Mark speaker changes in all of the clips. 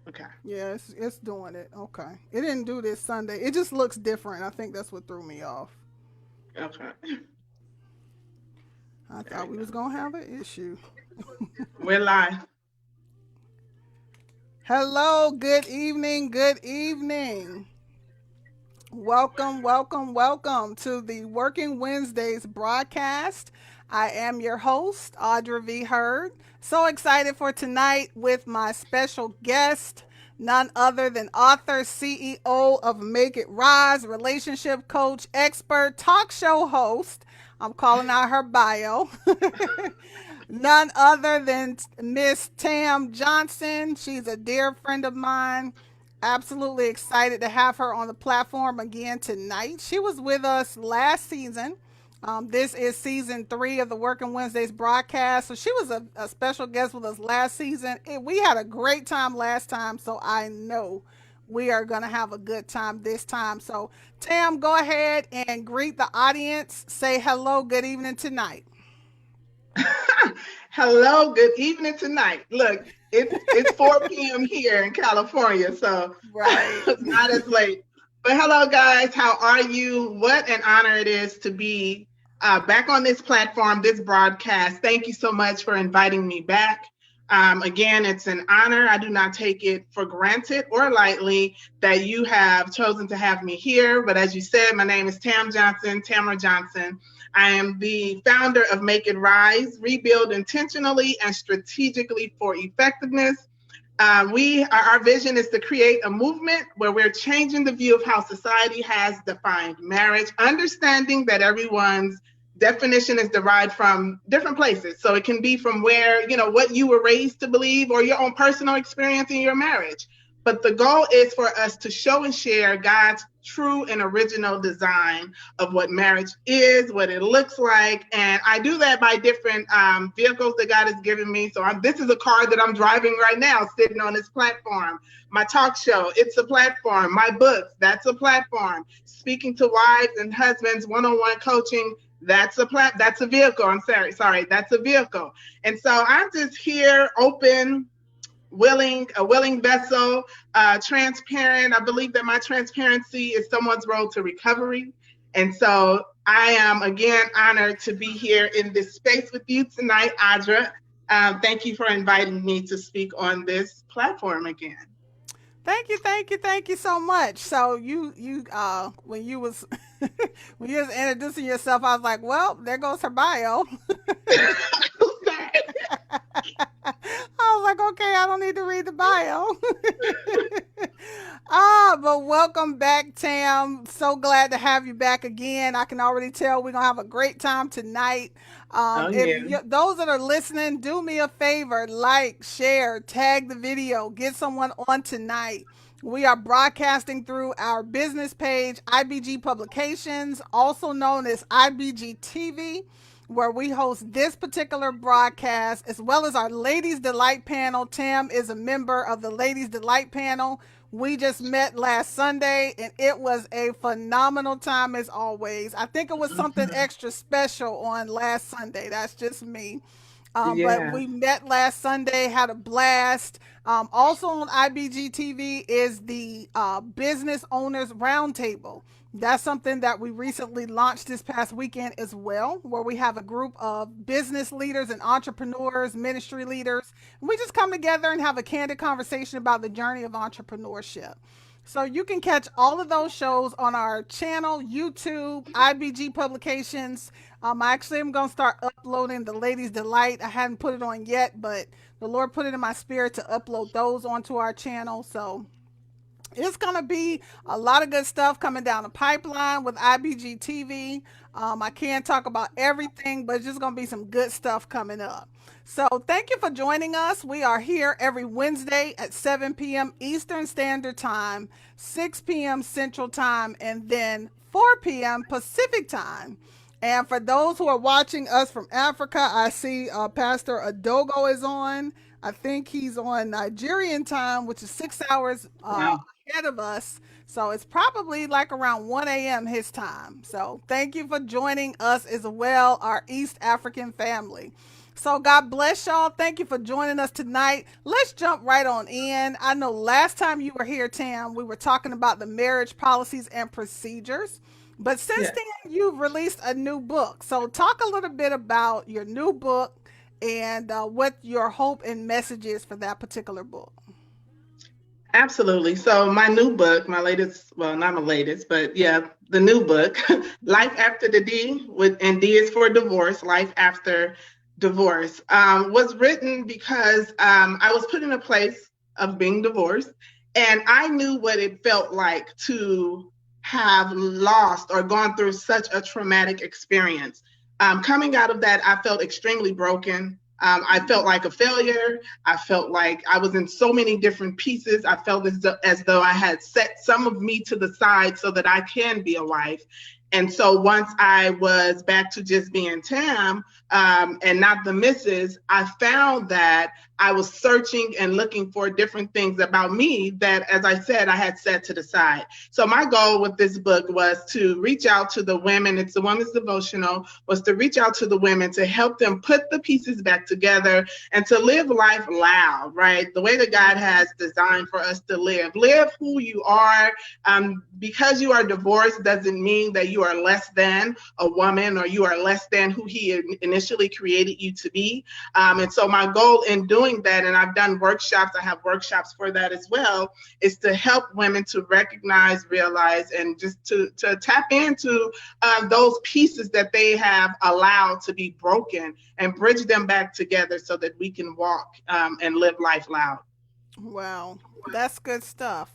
Speaker 1: Okay.
Speaker 2: Yeah, it's doing it. Okay. It didn't do this Sunday. It just looks different. I think that's what threw me off.
Speaker 1: Okay.
Speaker 2: I
Speaker 1: There we
Speaker 2: thought we
Speaker 1: go.
Speaker 2: was gonna have an issue.
Speaker 1: We're live.
Speaker 2: Hello, good evening, good evening. Welcome, welcome, welcome to the Working Wednesdays broadcast. I am your host, Audra V. Hurd. So excited for tonight with my special guest, none other than author, CEO of Make It Rise, relationship coach, expert, talk show host. I'm calling out her bio. None other than Miss Tam Johnson. She's a dear friend of mine. Absolutely excited to have her on the platform again tonight. She was with us last season. This is season 3 of the Working Wednesdays broadcast. So she was a special guest with us last season. We had a great time last time, so I know we are going to have a good time this time. So, Tam, go ahead and greet the audience. Say hello, good evening tonight.
Speaker 1: Hello, good evening tonight. Look, it's 4 p.m. here in California, so
Speaker 2: Right.
Speaker 1: it's not as late. But hello, guys. How are you? What an honor it is to be back on this platform, this broadcast. Thank you so much for inviting me back. Again, it's an honor. I do not take it for granted or lightly that you have chosen to have me here. But as you said, my name is Tam Johnson, Tamara Johnson. I am the founder of Make It Rise, Rebuild Intentionally and Strategically for Effectiveness. Our vision is to create a movement where we're changing the view of how society has defined marriage, understanding that everyone's definition is derived from different places. So it can be from where, what you were raised to believe or your own personal experience in your marriage. But the goal is for us to show and share God's true and original design of what marriage is, what it looks like. And I do that by different vehicles that God has given me. So this is a car that I'm driving right now, sitting on this platform. My talk show, it's a platform. My books, that's a platform. Speaking to wives and husbands, one-on-one coaching, that's a vehicle. I'm sorry, that's a vehicle. And so I'm just here, open, a willing vessel, transparent. I believe that my transparency is someone's road to recovery. And so I am again honored to be here in this space with you tonight, Audra. Thank you for inviting me to speak on this platform again.
Speaker 2: Thank you, thank you, thank you so much. So when you was when you was introducing yourself, I was like, well, there goes her bio. I was like, okay, I don't need to read the bio. But welcome back, Tam. So glad to have you back again. I can already tell we're gonna have a great time tonight.
Speaker 1: Oh
Speaker 2: If
Speaker 1: yeah.
Speaker 2: those that are listening, do me a favor, like, share, tag the video, get someone on tonight. We are broadcasting through our business page, IBG Publications, also known as IBG TV, where we host this particular broadcast, as well as our Ladies Delight panel. Tam is a member of the Ladies Delight panel. We just met last Sunday and it was a phenomenal time as always. I think it was something
Speaker 1: Mhm.
Speaker 2: extra special on last Sunday. That's just me. But
Speaker 1: Yeah.
Speaker 2: we met last Sunday, had a blast. Also on IBG TV is the Business Owners Roundtable. That's something that we recently launched this past weekend as well, where we have a group of business leaders and entrepreneurs, ministry leaders. And we just come together and have a candid conversation about the journey of entrepreneurship. So you can catch all of those shows on our channel, YouTube, IBG Publications. I actually am going to start uploading the Ladies Delight. I hadn't put it on yet, but the Lord put it in my spirit to upload those onto our channel. So it's going to be a lot of good stuff coming down the pipeline with IBG TV. I can't talk about everything, but it's just going to be some good stuff coming up. So thank you for joining us. We are here every Wednesday at 7 p.m. Eastern Standard Time, 6 p.m. Central Time, and then 4 p.m. Pacific Time. And for those who are watching us from Africa, I see Pastor Adogo is on. I think he's on Nigerian time, which is 6 hours
Speaker 1: Wow.
Speaker 2: ahead of us. So it's probably like around 1 a.m. his time. So thank you for joining us as well, our East African family. So God bless y'all. Thank you for joining us tonight. Let's jump right on in. I know last time you were here, Tam, we were talking about the marriage policies and procedures. But since
Speaker 1: Yeah.
Speaker 2: then, you've released a new book. So talk a little bit about your new book and what your hope and message is for that particular book.
Speaker 1: Absolutely. So my new book, my latest, well, not my latest, but yeah, the new book, Life After the D, with and D is for divorce, Life After Divorce, was written because I was put in a place of being divorced, and I knew what it felt like to have lost or gone through such a traumatic experience. Coming out of that, I felt extremely broken. I felt like a failure. I felt like I was in so many different pieces. I felt as though I had set some of me to the side so that I can be a wife. And so once I was back to just being Tam and not the missus, I found that I was searching and looking for different things about me that, as I said, I had set to the side. So my goal with this book was to reach out to the women. It's the women's devotional, was to reach out to the women to help them put the pieces back together and to live life loud, right? The way that God has designed for us to live. Live who you are. Because you are divorced doesn't mean that you are less than a woman or you are less than who He initially created you to be. And so my goal in doing that, and I've done workshops, I have workshops for that as well, is to help women to recognize, realize, and just to tap into those pieces that they have allowed to be broken and bridge them back together so that we can walk and live life loud.
Speaker 2: Well, that's good stuff.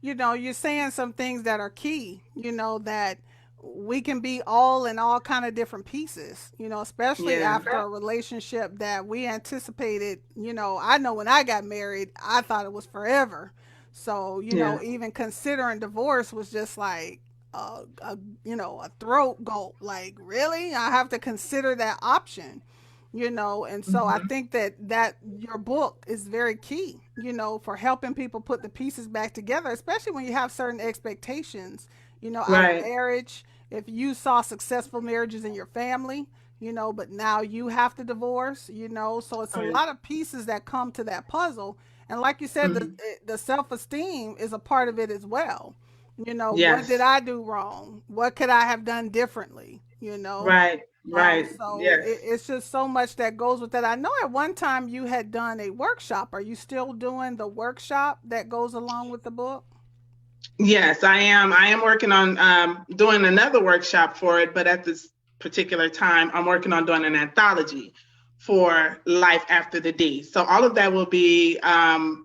Speaker 2: You're saying some things that are key, that we can be all in all kind of different pieces, especially
Speaker 1: Yeah.
Speaker 2: after a relationship that we anticipated. I know when I got married, I thought it was forever. So,
Speaker 1: Yeah.
Speaker 2: even considering divorce was just like a throat gulp. Like, really? I have to consider that option, and so I
Speaker 1: Mhm.
Speaker 2: think that your book is very key, for helping people put the pieces back together, especially when you have certain expectations, out of
Speaker 1: Right.
Speaker 2: marriage. If you saw successful marriages in your family, but now you have to divorce, so it's a
Speaker 1: Right.
Speaker 2: lot of pieces that come to that puzzle. And like you said, the
Speaker 1: Mhm.
Speaker 2: the self-esteem is a part of it as well. What did
Speaker 1: Yes.
Speaker 2: I do wrong? What could I have done differently?
Speaker 1: Right. Right.
Speaker 2: So
Speaker 1: Yes.
Speaker 2: it's just so much that goes with that. I know at one time you had done a workshop. Are you still doing the workshop that goes along with the book?
Speaker 1: Yes, I am. I am working on doing another workshop for it, but at this particular time, I'm working on doing an anthology for Life After the D. So all of that will be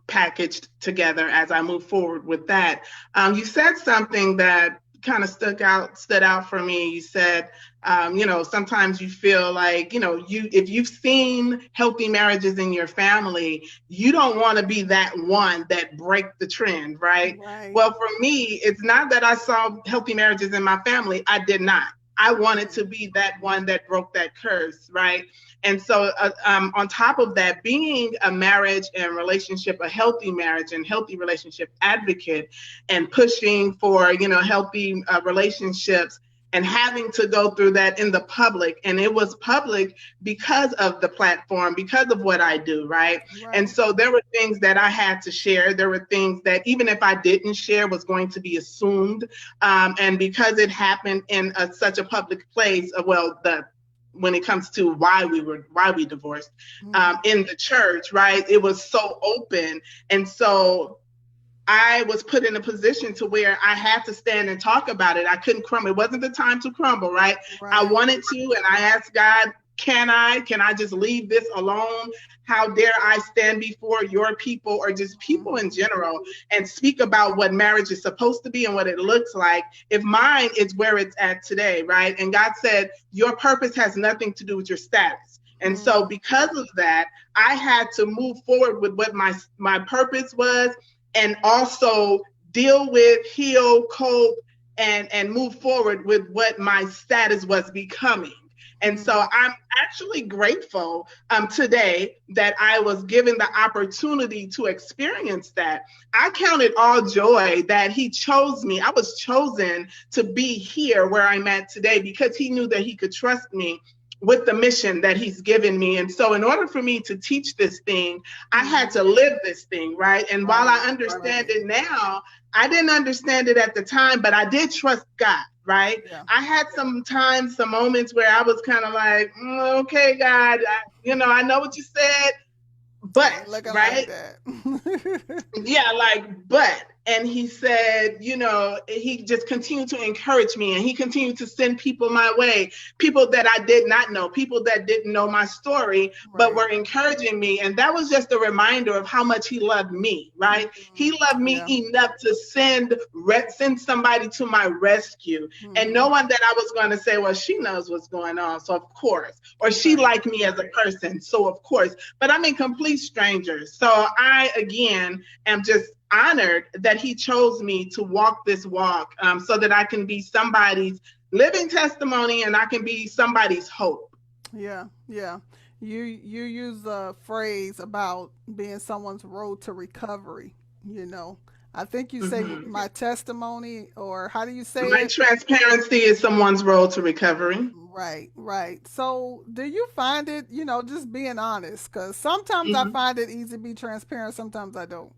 Speaker 1: packaged together as I move forward with that. You said something that kind of stood out for me. You said, sometimes you feel like, if you've seen healthy marriages in your family, you don't want to be that one that break the trend, right?
Speaker 2: Right.
Speaker 1: Well, for me, it's not that I saw healthy marriages in my family. I did not. I wanted to be that one that broke that curse, right? And so, on top of that, being a marriage and relationship, a healthy marriage and healthy relationship advocate, and pushing for healthy relationships, and having to go through that in the public, and it was public because of the platform, because of what I do, right? And
Speaker 2: Right.
Speaker 1: so there were things that I had to share. There were things that even if I didn't share was going to be assumed. And because it happened in such a public place, well, the when it comes to why we divorced
Speaker 2: Hmm.
Speaker 1: in the church, right? It was so open, and so I was put in a position to where I had to stand and talk about it. I couldn't crumble. It wasn't the time to crumble, right? I
Speaker 2: Right.
Speaker 1: wanted to, and I asked God, can I just leave this alone? How dare I stand before your people or just people in
Speaker 2: Hmm.
Speaker 1: general and speak about what marriage is supposed to be and what it looks like if mine is where it's at today, right? And God said, your purpose has nothing to do with your status. And so
Speaker 2: Hmm.
Speaker 1: because of that, I had to move forward with what my purpose was, and also deal with, heal, cope, and move forward with what my status was becoming. And so
Speaker 2: Hmm.
Speaker 1: I'm actually grateful today that I was given the opportunity to experience that. I count it all joy that He chose me. I was chosen to be here where I'm at today because He knew that He could trust me with the mission that he's given me. And so in order for me to teach this thing, I had to live this thing, right? And while I understand it now, I didn't understand it at the time, but I did trust God, right?
Speaker 2: Yeah.
Speaker 1: I had some times, some moments where I was kind of like, okay, God, I know what you said, but,
Speaker 2: Looking like
Speaker 1: right?
Speaker 2: that.
Speaker 1: Yeah, but. And he said, he just continued to encourage me, and he continued to send people my way, people that I did not know, people that didn't know my story, but were encouraging me. And that was just a reminder of how much he loved me, right? He loved me enough to send somebody to my rescue, and no one that I was going to say, well, she knows what's going on, so of course, or she liked me as a person, so of course. But I mean, complete strangers. So I, again, am just honored that he chose me to walk this walk, so that I can be somebody's living testimony and I can be somebody's hope.
Speaker 2: Yeah, yeah. You use a phrase about being someone's road to recovery, you know. I think you say my testimony, or how do you say
Speaker 1: My
Speaker 2: it?
Speaker 1: transparency is someone's road to recovery.
Speaker 2: Right, right. So, do you find it, just being honest? Because sometimes I find it easy to be transparent, sometimes I don't.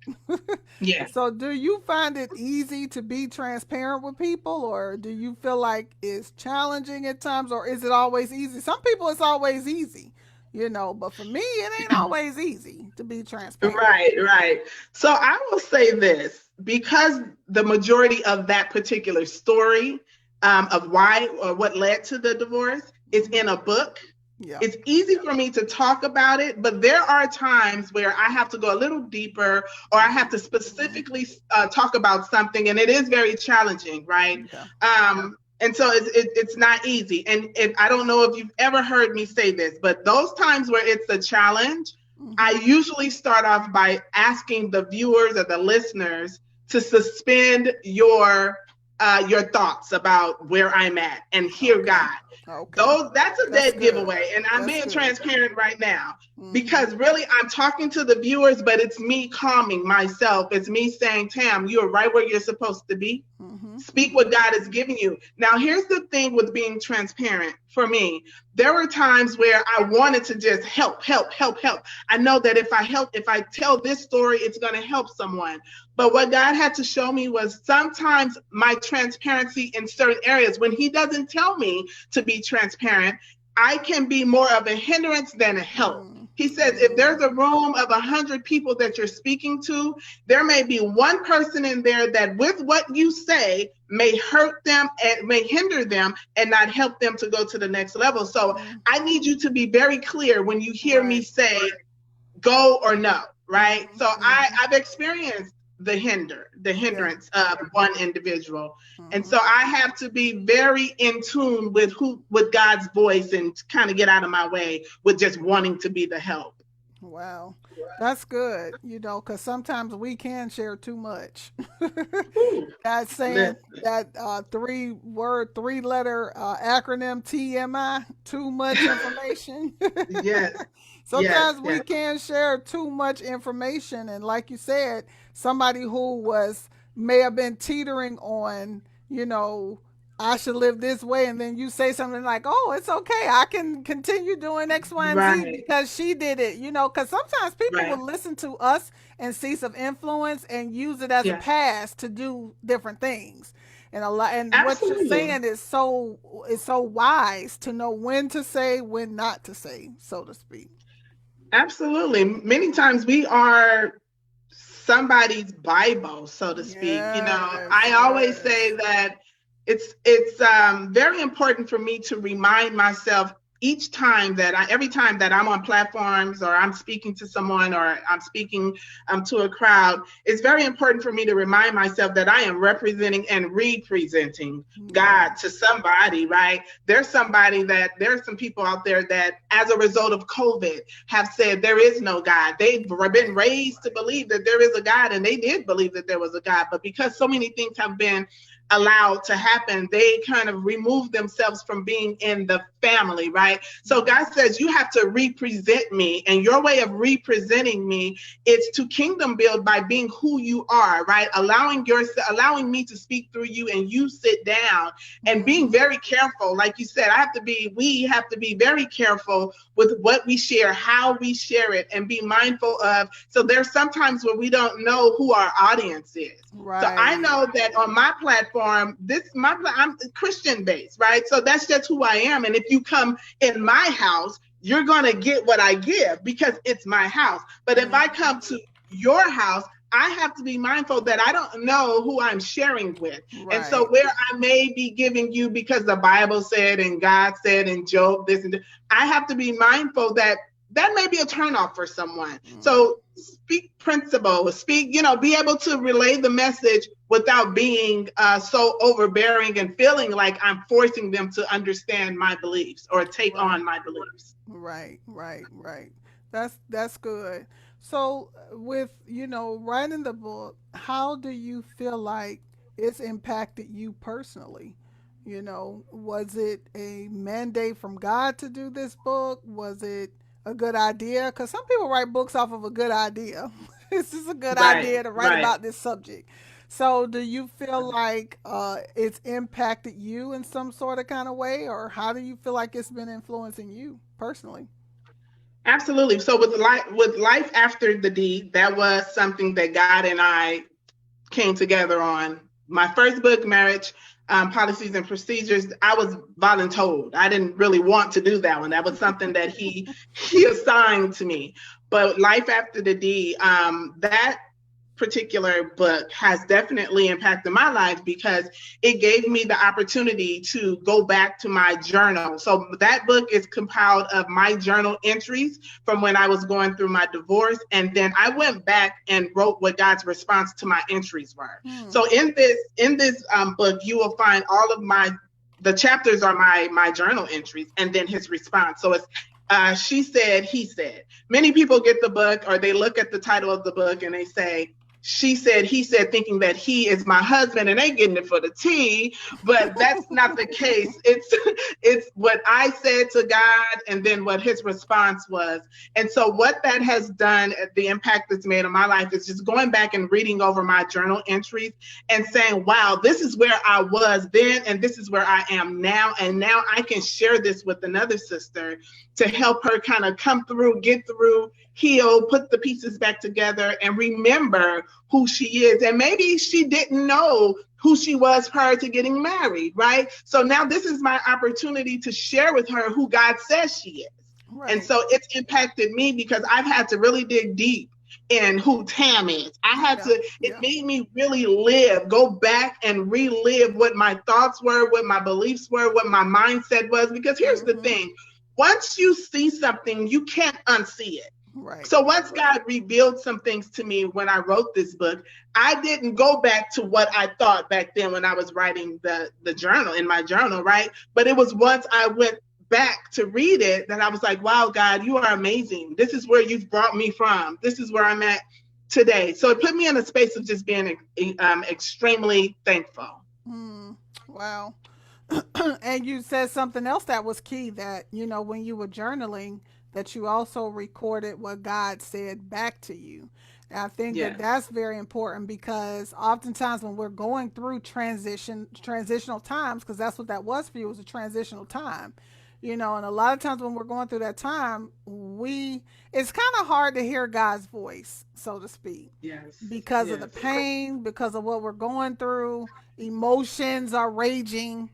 Speaker 1: Yes.
Speaker 2: So, do you find it easy to be transparent with people, or do you feel like it's challenging at times, or is it always easy? Some people, it's always easy, but for me, it ain't always easy to be transparent.
Speaker 1: Right, right. So I will say this, because the majority of that particular story, of why or what led to the divorce is in a book.
Speaker 2: Yeah.
Speaker 1: It's easy for me to talk about it, but there are times where I have to go a little deeper, or I have to specifically talk about something, and it is very challenging, right?
Speaker 2: Yeah.
Speaker 1: And so it's not easy. And I don't know if you've ever heard me say this, but those times where it's a challenge, I usually start off by asking the viewers or the listeners to suspend your thoughts about where I'm at and hear God.
Speaker 2: Okay.
Speaker 1: That's a dead giveaway. And I'm being transparent right now, because really I'm talking to the viewers, but it's me calming myself. It's me saying, Tam, you're right where you're supposed to be. Speak what God is giving you. Now, here's the thing with being transparent for me. There were times where I wanted to just help. I know that if I tell this story, it's going to help someone. But what God had to show me was sometimes my transparency in certain areas, when he doesn't tell me to be transparent, I can be more of a hindrance than a help. He says, if there's a room of 100 people that you're speaking to, there may be one person in there that with what you say may hurt them and may hinder them and not help them to go to the next level. So I need you to be very clear when you hear me say go or no, right? So I've experienced the hindrance of one individual. And so I have to be very in tune with God's voice, and kind of get out of my way with just wanting to be the help.
Speaker 2: Wow. That's good, because sometimes we can share too much. That's saying that three-letter acronym TMI, too much information.
Speaker 1: Yes.
Speaker 2: Sometimes we can share too much information. And like you said, somebody who may have been teetering on, I should live this way, and then you say something like, oh, it's okay, I can continue doing X, Y, and Z because she did it, because sometimes people will listen to us and see some influence and use it as a pass to do different things. And what you're saying is so wise to know when to say, when not to say, so to speak.
Speaker 1: Absolutely. Many times we are somebody's Bible, so to speak. I always say that it's very important for me to remind myself every time that I'm on platforms, or I'm speaking to someone, or I'm speaking to a crowd, it's very important for me to remind myself that I am representing and representing God to somebody, right? There's some people out there that, as a result of COVID, have said there is no God. They've been raised to believe that there is a God, and they did believe that there was a God, but because so many things have been allowed to happen, they kind of remove themselves from being in the family, right? So God says, you have to represent me. And your way of representing me is to kingdom build by being who you are, right? Allowing me to speak through you, and you sit down, and being very careful. Like you said, we have to be very careful with what we share, how we share it, and be mindful of. So there's sometimes where we don't know who our audience is. So I
Speaker 2: Right.
Speaker 1: know that on my platform, I'm Christian based, right? So that's just who I am. And if you come in my house, you're going to get what I give because it's my house. But if I come to your house, I have to be mindful that I don't know who I'm sharing with. And so
Speaker 2: Right.
Speaker 1: where I may be giving you because the Bible said and God said and Job this and that, I have to be mindful that that may be a turnoff for someone. So speak principle, be able to relay the message without being so overbearing and feeling like I'm forcing them to understand my beliefs or take
Speaker 2: Right.
Speaker 1: on my beliefs.
Speaker 2: Right, right, right. That's good. So with, writing the book, how do you feel like it's impacted you personally? Was it a mandate from God to do this book? Was it a good idea? Cuz some people write books off of a good idea. It's just a good
Speaker 1: Right,
Speaker 2: idea to write
Speaker 1: right.
Speaker 2: about this subject. So do you feel like it's impacted you in some sort of kind of way, or how do you feel like it's been influencing you personally?
Speaker 1: Absolutely. So with life after the deed, that was something that God and I came together on. My first book, Marriage Policies and Procedures, I was voluntold. I didn't really want to do that one. That was something that he assigned to me. But Life After the D, that particular book has definitely impacted my life because it gave me the opportunity to go back to my journal. So that book is compiled of my journal entries from when I was going through my divorce, and then I went back and wrote what God's response to my entries were.
Speaker 2: Hmm.
Speaker 1: So in this book, you will find all of the chapters are my journal entries, and then his response. So it's she said, he said. Many people get the book or they look at the title of the book and they say, she said, he said, thinking that he is my husband, and they getting it for the tea, but that's not the case. It's what I said to God and then what his response was. And so what that has done, the impact it's made on my life, is just going back and reading over my journal entries and saying, wow, this is where I was then and this is where I am now. And now I can share this with another sister to help her kind of come through, get through, heal, put the pieces back together, and remember who she is. And maybe she didn't know who she was prior to getting married, right? So now this is my opportunity to share with her who God says she is. And
Speaker 2: Right.
Speaker 1: so it's impacted me because I've had to really dig deep in who Tam is.
Speaker 2: Yeah.
Speaker 1: It
Speaker 2: Yeah.
Speaker 1: made me really go back and relive what my thoughts were, what my beliefs were, what my mindset was. Because here's the
Speaker 2: Hmm.
Speaker 1: thing, once you see something, you can't unsee it.
Speaker 2: Right.
Speaker 1: So once God revealed some things to me when I wrote this book, I didn't go back to what I thought back then when I was writing the journal in my journal, right? But it was once I went back to read it that I was like, wow, God, you are amazing. This is where you've brought me from. This is where I'm at today. So it put me in a space of just being extremely thankful.
Speaker 2: Hmm. Wow. And you said something else that was key, that, when you were journaling, that you also recorded what God said back to you. And I think that
Speaker 1: Yes.
Speaker 2: that's very important because oftentimes when we're going through transitional times, because that's what that was for you, was a transitional time. And a lot of times when we're going through that time, it's kind of hard to hear God's voice, so to speak,
Speaker 1: Yes.
Speaker 2: because of the
Speaker 1: Yes.
Speaker 2: pain, because of what we're going through. Emotions are raging.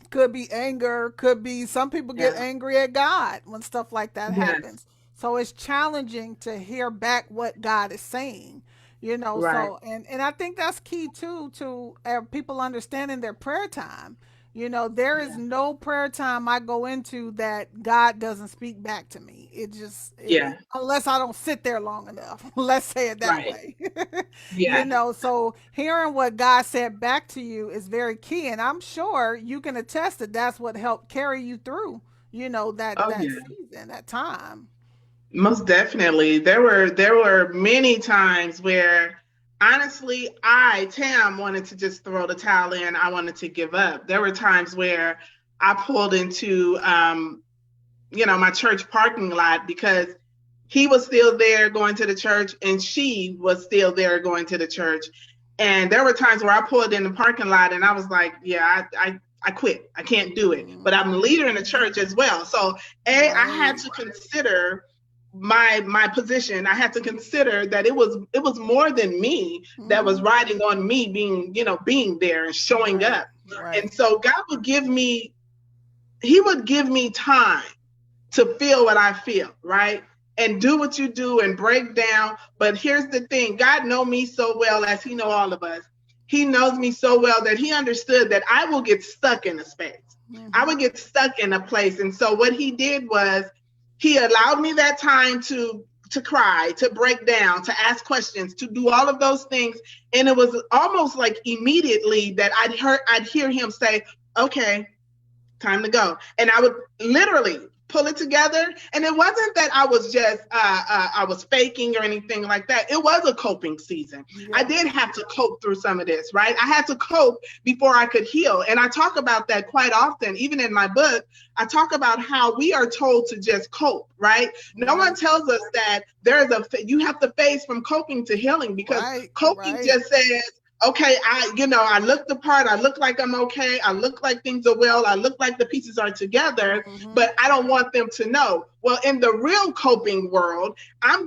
Speaker 2: Could be anger, could be, some people get
Speaker 1: Yeah.
Speaker 2: angry at God when stuff like that
Speaker 1: Yes.
Speaker 2: happens. So it's challenging to hear back what God is saying.
Speaker 1: Right.
Speaker 2: So and I think that's key too, to people understanding their prayer time. There is
Speaker 1: Yeah.
Speaker 2: no prayer time I go into that God doesn't speak back to me.
Speaker 1: Yeah.
Speaker 2: Unless I don't sit there long enough. Let's say it that
Speaker 1: Right.
Speaker 2: way.
Speaker 1: Yeah.
Speaker 2: So hearing what God said back to you is very key, and I'm sure you can attest that that's what helped carry you through, that
Speaker 1: Oh
Speaker 2: that
Speaker 1: yeah.
Speaker 2: season, that time.
Speaker 1: Most definitely. There were many times where honestly, Tam, wanted to just throw the towel in. I wanted to give up. There were times where I pulled into, my church parking lot because he was still there going to the church and she was still there going to the church. And there were times where I pulled in the parking lot and I was like, yeah, I quit. I can't do it. But I'm a leader in the church as well. So I had to consider my position. I had to consider that it was more than me that was riding on me being there and showing up. And so God would give me, he would give me time to feel what I feel, right? And do what you do and break down. But here's the thing, God knows me so well, as he know all of us. He knows me so well that he understood that I will get stuck in a space. I would get stuck in a place. And so what he did was he allowed me that time to cry, to break down, to ask questions, to do all of those things. And it was almost like immediately that I'd hear him say, okay, time to go. And I would literally pull it together. And it wasn't that I was just I was faking or anything like that. It was a coping season. I did have to cope through some of this, right? I had to cope before I could heal. And I talk about that quite often. Even in my book, I talk about how we are told to just cope, right? No one tells us that you have to phase from coping to healing, because coping just says, okay, I look the part. I look like I'm okay. I look like things are well. I look like the pieces are together, but I don't want them to know. Well, in the real coping world, I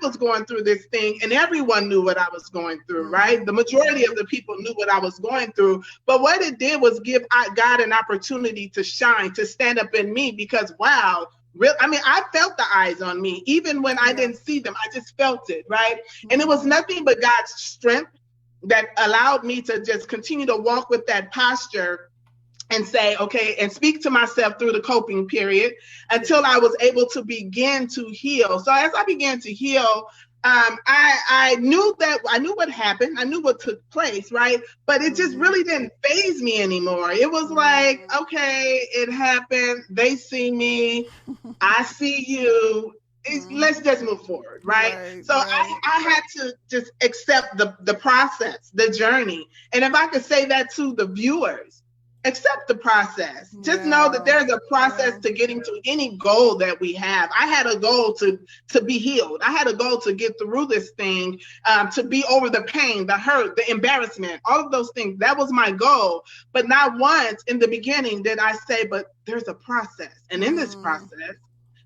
Speaker 1: was going through this thing and everyone knew what I was going through, right? The majority of the people knew what I was going through. But what it did was give God an opportunity to shine, to stand up in me, because wow, I felt the eyes on me. Even when I didn't see them, I just felt it, right? And it was nothing but God's strength that allowed me to just continue to walk with that posture and say, okay, and speak to myself through the coping period until I was able to begin to heal. So as I began to heal, I knew what happened. I knew what took place, right? But it just really didn't faze me anymore. It was like, okay, it happened. They see me. I see you. Let's just move forward, right? I had to just accept the process, the journey. And if I could say that to the viewers, accept the process. Just know that there's a process to getting to any goal that we have. I had a goal to be healed. I had a goal to get through this thing, to be over the pain, the hurt, the embarrassment, all of those things. That was my goal. But not once in the beginning did I say, but there's a process. And in this process,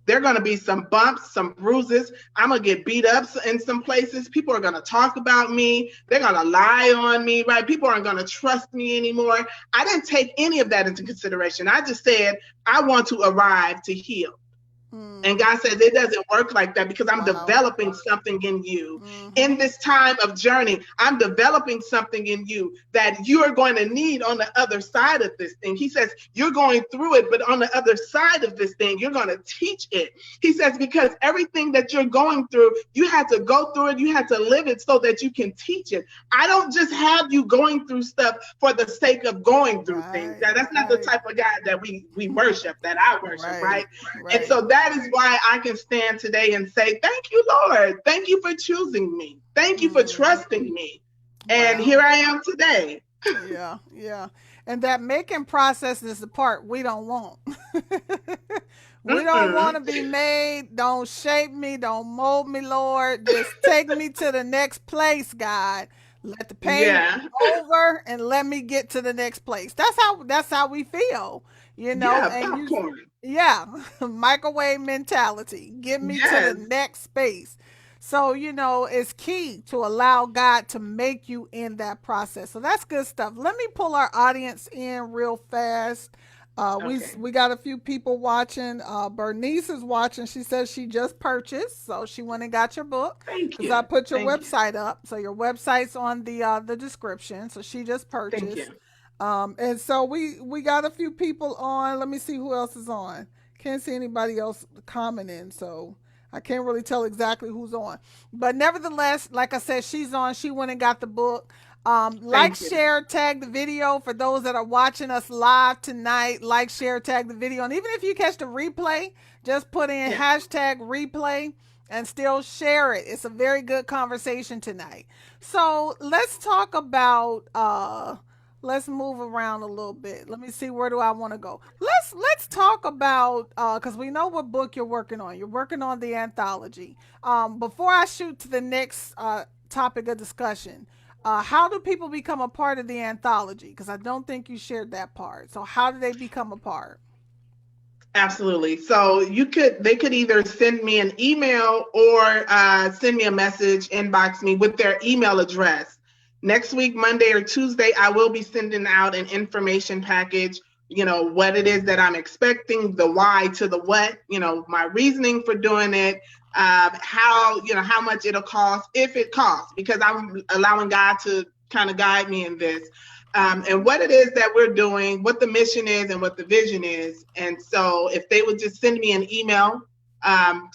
Speaker 1: there are going to be some bumps, some bruises. I'm going to get beat up in some places. People are going to talk about me. They're going to lie on me, right? People aren't going to trust me anymore. I didn't take any of that into consideration. I just said, I want to arrive to heal. And God says it doesn't work like that, because I'm developing something in you. In this time of journey, I'm developing something in you that you are going to need on the other side of this thing. He says, you're going through it, but on the other side of this thing, you're going to teach it. He says, because everything that you're going through, you had to go through it. You had to live it so that you can teach it. I don't just have you going through stuff for the sake of going through things. Now, that's not the type of God that we worship, that I worship, right? And so that is why I can stand today and say, thank you, Lord. Thank you for choosing me. Thank you for trusting me. And here I am today.
Speaker 2: Yeah. And that making process is the part we don't want. We don't want to be made. Don't shape me. Don't mold me, Lord. Just take me to the next place, God. Let the pain be over and let me get to the next place. That's how we feel, and
Speaker 1: popcorn.
Speaker 2: Microwave mentality. Get me to the next space. So, it's key to allow God to make you in that process. So that's good stuff. Let me pull our audience in real fast. We got a few people watching. Bernice is watching. She says she just purchased, so she went and got your book.
Speaker 1: Thank you.
Speaker 2: Because I put your website up, so your website's on the description. So she just purchased.
Speaker 1: Thank you.
Speaker 2: And so we got a few people on. Let me see who else is on. Can't see anybody else commenting, so I can't really tell exactly who's on. But nevertheless, like I said, she's on. She went and got the book. Share, tag the video for those that are watching us live tonight. Share, tag the video. And even if you catch the replay, just put in hashtag replay and still share it. It's a very good conversation tonight. So let's talk about let's move around a little bit. Let me see, where do I want to go? Let's talk about because we know what book you're working on. You're working on the anthology. Before I shoot to the next topic of discussion, how do people become a part of the anthology? Because I don't think you shared that part. So how do they become a part?
Speaker 1: Absolutely. So they could either send me an email or send me a message, inbox me with their email address. Next week, Monday or Tuesday, I will be sending out an information package. What it is that I'm expecting, the why to the what. My reasoning for doing it, how much it'll cost, if it costs, because I'm allowing God to kind of guide me in this. And what it is that we're doing, what the mission is, and what the vision is. And so, if they would just send me an email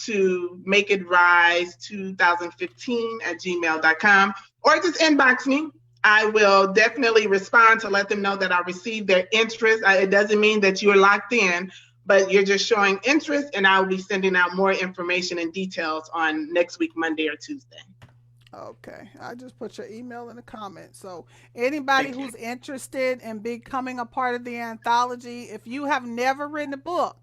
Speaker 1: to make it rise 2015 at gmail.com, or just inbox me, I will definitely respond to let them know that I received their interest. It doesn't mean that you're locked in, but you're just showing interest, and I'll be sending out more information and details on next week, Monday or Tuesday.
Speaker 2: Okay, I just put your email in the comments. So anybody
Speaker 1: Thank you.
Speaker 2: who's interested in becoming a part of the anthology, if you have never written a book,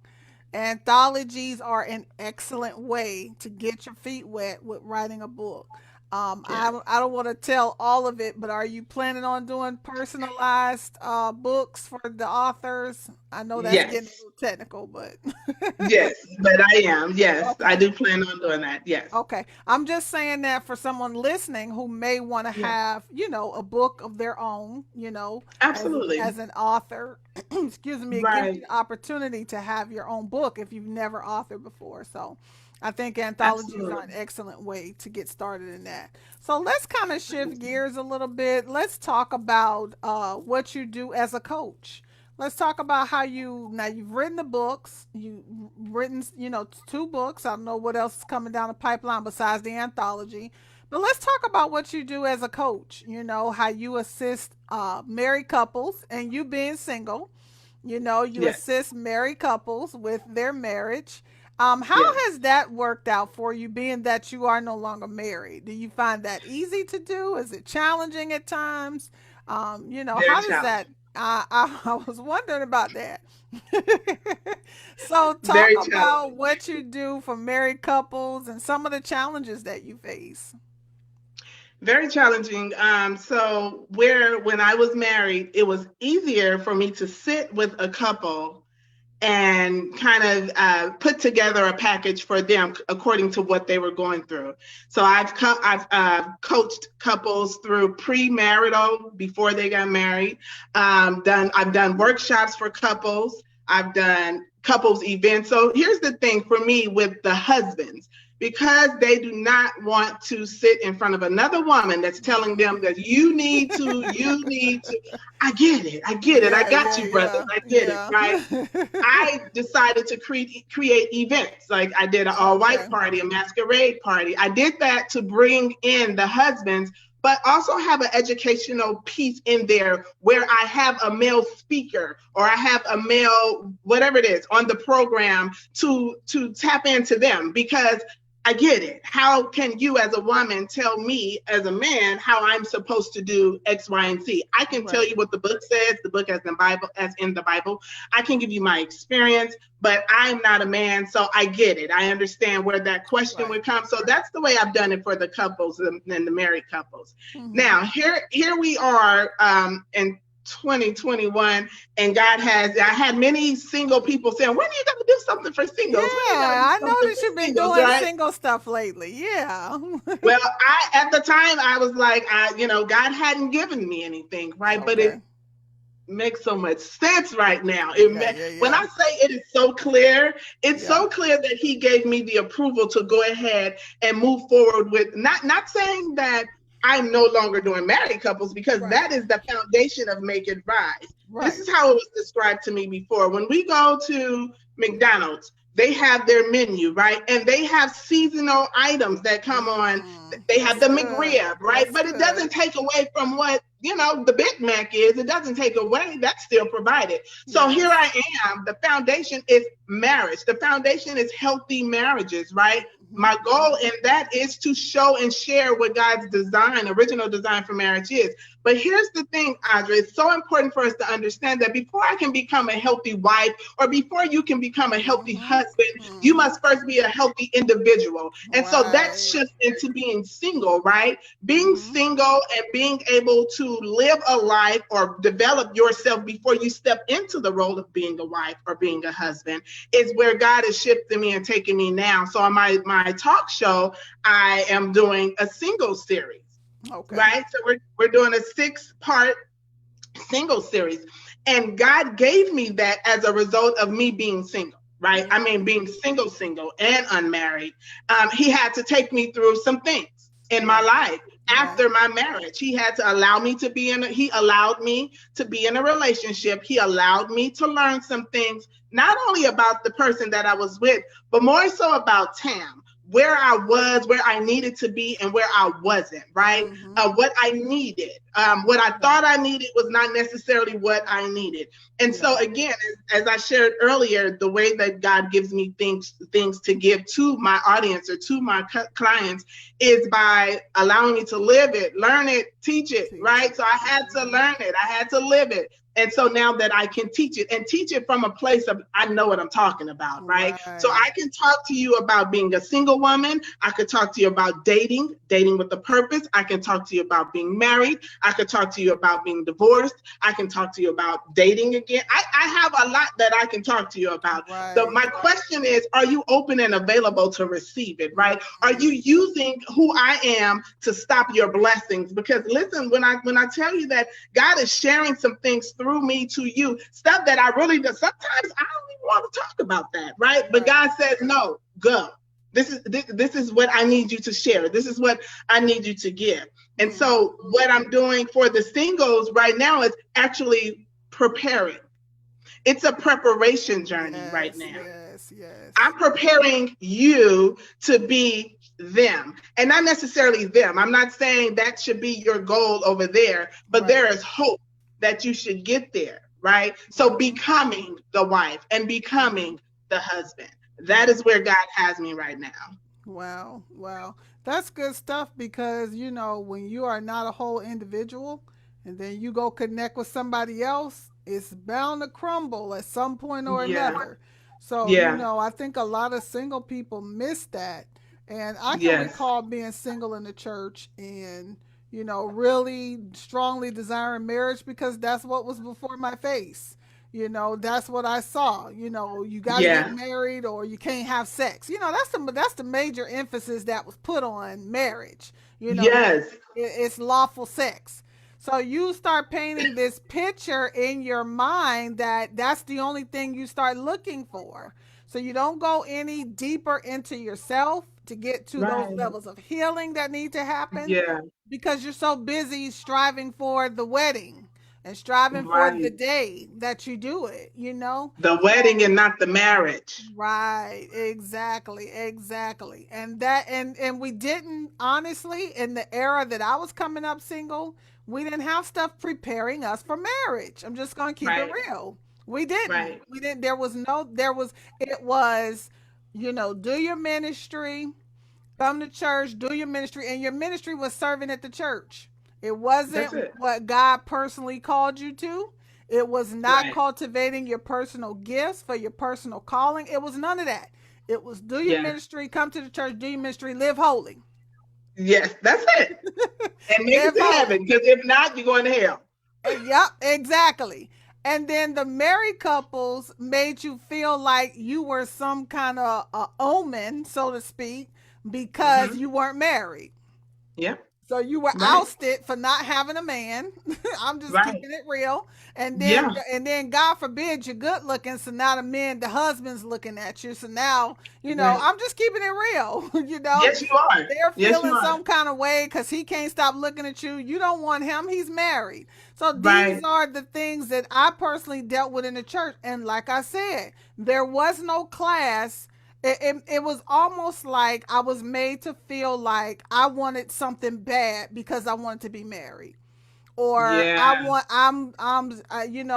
Speaker 2: anthologies are an excellent way to get your feet wet with writing a book.
Speaker 1: Yes.
Speaker 2: I don't want to tell all of it, but are you planning on doing personalized books for the authors? I know that's getting a
Speaker 1: Yes.
Speaker 2: little technical, but
Speaker 1: Yes, but I am. Yes, I
Speaker 2: okay.
Speaker 1: do plan on doing that. Yes.
Speaker 2: Okay. I'm just saying that for someone listening who may want to
Speaker 1: Yeah.
Speaker 2: have, a book of their own,
Speaker 1: Absolutely.
Speaker 2: as an author, excuse me, it gives you
Speaker 1: Right.
Speaker 2: the opportunity to have your own book if you've never authored before. So I think anthologies are an
Speaker 1: Absolutely.
Speaker 2: excellent way to get started in that. So let's kind of shift gears a little bit. Let's talk about what you do as a coach. Let's talk about how you've written the books. You've written, two books. I don't know what else is coming down the pipeline besides the anthology. But let's talk about what you do as a coach. How you assist married couples, and you being single. You
Speaker 1: Yes.
Speaker 2: assist married couples with their marriage. How
Speaker 1: Yes.
Speaker 2: has that worked out for you, being that you are no longer married? Do you find that easy to do? Is it challenging at times?
Speaker 1: Very
Speaker 2: How does that?
Speaker 1: challenging.
Speaker 2: I was wondering about that. So, talk
Speaker 1: Very
Speaker 2: about
Speaker 1: challenging.
Speaker 2: what you do for married couples and some of the challenges that you face.
Speaker 1: Very challenging. So where when I was married, it was easier for me to sit with a couple and kind of put together a package for them according to what they were going through. So I've coached couples through premarital before they got married. I've done workshops for couples. I've done couples events. So here's the thing for me with the husbands. Because they do not want to sit in front of another woman that's telling them that you need to. I get it. I get it. I
Speaker 2: Yeah,
Speaker 1: got
Speaker 2: yeah,
Speaker 1: you, brothers.
Speaker 2: yeah,
Speaker 1: I get it, right?
Speaker 2: yeah.
Speaker 1: I decided to create events. Like I did an all
Speaker 2: Okay,
Speaker 1: white party, a masquerade party. I did that to bring in the husbands, but also have an educational piece in there where I have a male speaker or I have a male whatever it is on the program to tap into them because I get it. How can you, as a woman, tell me, as a man, how I'm supposed to do X, Y, and Z? I can tell
Speaker 2: right,
Speaker 1: you what the book says, the book as in the Bible. I can give you my experience, but I'm not a man, so I get it. I understand where that question
Speaker 2: right.
Speaker 1: would come. So that's the way I've done it for the couples and the married couples.
Speaker 2: Hmm.
Speaker 1: Now, here we are in 2021, and I had many single people saying, when are you going to do something for
Speaker 2: Yeah,
Speaker 1: singles? When are you going to do
Speaker 2: I
Speaker 1: something
Speaker 2: noticed
Speaker 1: for
Speaker 2: you've been
Speaker 1: singles,
Speaker 2: doing
Speaker 1: right?
Speaker 2: single stuff lately. Yeah.
Speaker 1: Well, at the time I was like, God hadn't given me anything, right? But it
Speaker 2: Okay.
Speaker 1: makes so much sense right now.
Speaker 2: Yeah, yeah,
Speaker 1: When
Speaker 2: yeah,
Speaker 1: I say it is so clear, it's
Speaker 2: yeah.
Speaker 1: so clear that He gave me the approval to go ahead and move forward with not saying that I'm no longer doing married couples because
Speaker 2: Right,
Speaker 1: that is the foundation of Make It Rise. This
Speaker 2: right,
Speaker 1: is how it was described to me before. When we go to McDonald's, they have their menu, right? And they have seasonal items that come on. They have
Speaker 2: that's
Speaker 1: the
Speaker 2: good.
Speaker 1: McRib, right?
Speaker 2: That's
Speaker 1: But it
Speaker 2: good.
Speaker 1: doesn't take away from what the Big Mac is. It doesn't take away. That's still provided. So here
Speaker 2: Yes.
Speaker 1: I am. The foundation is marriage. The foundation is healthy marriages, right?
Speaker 2: Mm-hmm.
Speaker 1: My goal in that is to show and share what God's design, original design for marriage is. But here's the thing, Audrey, it's so important for us to understand that before I can become a healthy wife or before you can become a healthy
Speaker 2: Mm-hmm.
Speaker 1: husband, you
Speaker 2: Mm-hmm.
Speaker 1: must first be a healthy individual. And so that
Speaker 2: Right.
Speaker 1: shifts into being single, right? Being
Speaker 2: Mm-hmm.
Speaker 1: single and being able to live a life or develop yourself before you step into the role of being a wife or being a husband is where God is shifting me and taking me now. So on my talk show, I am doing a single series,
Speaker 2: Okay.
Speaker 1: right? So we're doing a 6-part single series. And God gave me that as a result of me being single, right? I mean, being single, and unmarried. He had to take me through some things in my
Speaker 2: Right.
Speaker 1: life
Speaker 2: Right.
Speaker 1: after my marriage. He had to allow me to be he allowed me to be in a relationship. He allowed me to learn some things, not only about the person that I was with, but more so about Tam, where I was, where I needed to be, and where I wasn't, right?
Speaker 2: Mm-hmm.
Speaker 1: What I needed. What I
Speaker 2: Yeah.
Speaker 1: thought I needed was not necessarily what I needed. And
Speaker 2: Yeah.
Speaker 1: so again, as I shared earlier, the way that God gives me things to give to my audience or to my clients is by allowing me to live it, learn it, teach it,
Speaker 2: Teach
Speaker 1: right?
Speaker 2: it.
Speaker 1: So I had to
Speaker 2: Mm-hmm.
Speaker 1: learn it. I had to live it. And so now that I can teach it and teach it from a place of I know what I'm talking about, right? So
Speaker 2: Right.
Speaker 1: I can talk to you about being a single woman. I could talk to you about dating with a purpose. I can talk to you about being married. I could talk to you about being divorced. I can talk to you about dating again. I have a lot that I can talk to you about.
Speaker 2: Right.
Speaker 1: My question is, are you open and available to receive it, right? Are
Speaker 2: Mm-hmm.
Speaker 1: you using who I am to stop your blessings? Because listen, when I tell you that God is sharing some things through me to you, stuff that I really do, sometimes I don't even want to talk about that, right? But
Speaker 2: Right.
Speaker 1: God says, no, go. This is what I need you to share. This is what I need you to give. And
Speaker 2: Mm-hmm.
Speaker 1: so what I'm doing for the singles right now is actually preparing. It's a preparation journey right
Speaker 2: Yes.
Speaker 1: now.
Speaker 2: Yes.
Speaker 1: I'm
Speaker 2: Yes.
Speaker 1: preparing you to be them and not necessarily them. I'm not saying that should be your goal over there, but
Speaker 2: Right.
Speaker 1: there is hope that you should get there, right? So
Speaker 2: Mm-hmm.
Speaker 1: becoming the wife and
Speaker 2: Mm-hmm.
Speaker 1: becoming the husband. That is
Speaker 2: Mm-hmm.
Speaker 1: where God has me right now.
Speaker 2: Wow. Wow. That's good stuff because, when you are not a whole individual and then you go connect with somebody else, it's bound to crumble at some point or
Speaker 1: Yeah.
Speaker 2: another. So,
Speaker 1: Yeah.
Speaker 2: I think a lot of single people miss that. And I can
Speaker 1: Yes.
Speaker 2: recall being single in the church and, really strongly desiring marriage because that's what was before my face. That's what I saw. You got to get
Speaker 1: Yeah.
Speaker 2: married or you can't have sex. That's the major emphasis that was put on marriage.
Speaker 1: Yes.
Speaker 2: It's lawful sex. So you start painting this picture in your mind that's the only thing you start looking for. So you don't go any deeper into yourself to get to those
Speaker 1: Right.
Speaker 2: levels of healing that need to happen
Speaker 1: Yeah.
Speaker 2: because you're so busy striving for the wedding and striving for the
Speaker 1: Right.
Speaker 2: day that you do it.
Speaker 1: The wedding and not the marriage.
Speaker 2: Right, exactly, exactly. And we didn't honestly in the era that I was coming up single, we didn't have stuff preparing us for marriage. I'm just going to keep it
Speaker 1: Right.
Speaker 2: real. We didn't.
Speaker 1: Right.
Speaker 2: We didn't there was it was do your ministry, come to church, do your ministry, and your ministry was serving at the church. It
Speaker 1: That's
Speaker 2: wasn't
Speaker 1: it.
Speaker 2: what God personally called you to. It was not
Speaker 1: Right.
Speaker 2: cultivating your personal gifts for your personal calling. It was none of that. It was do your
Speaker 1: Yeah.
Speaker 2: ministry, come to the church, do your ministry, live holy.
Speaker 1: Yes, that's it. And make it
Speaker 2: Live
Speaker 1: to
Speaker 2: holy.
Speaker 1: heaven, because if not, you're going to hell.
Speaker 2: Yep, exactly. And then the married couples made you feel like you were some kind of omen, so to speak, because
Speaker 1: Mm-hmm.
Speaker 2: you weren't married.
Speaker 1: Yep.
Speaker 2: So you were
Speaker 1: Right.
Speaker 2: ousted for not having a man. I'm just
Speaker 1: Right.
Speaker 2: keeping it real. And then
Speaker 1: Yeah.
Speaker 2: and then God forbid you're good looking, so now the husband's looking at you. So now,
Speaker 1: Right.
Speaker 2: I'm just keeping it real.
Speaker 1: Yes, you are.
Speaker 2: They're
Speaker 1: Yes, you
Speaker 2: feeling
Speaker 1: are.
Speaker 2: some kind of way because he can't stop looking at you. You don't want him, he's married. So these
Speaker 1: Right.
Speaker 2: are the things that I personally dealt with in the church. And like I said, there was no class. It was almost like I was made to feel like I wanted something bad because I wanted to be married, or
Speaker 1: Yeah.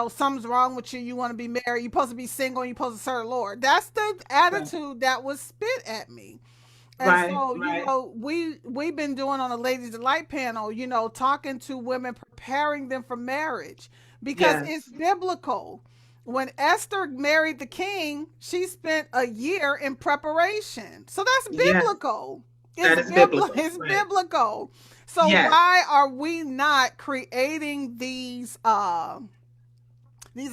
Speaker 2: something's wrong with you. You want to be married. You're supposed to be single. And you're supposed to serve the Lord. That's the
Speaker 1: Right.
Speaker 2: attitude that was spit at me. And
Speaker 1: Right.
Speaker 2: so,
Speaker 1: Right.
Speaker 2: we've been doing on the Ladies Delight panel, talking to women, preparing them for marriage because it's
Speaker 1: Yes.
Speaker 2: biblical. When Esther married the king, she spent a year in preparation. So that's
Speaker 1: Yes.
Speaker 2: biblical.
Speaker 1: That is biblical.
Speaker 2: It's
Speaker 1: Right.
Speaker 2: biblical. So
Speaker 1: Yes.
Speaker 2: why are we not creating these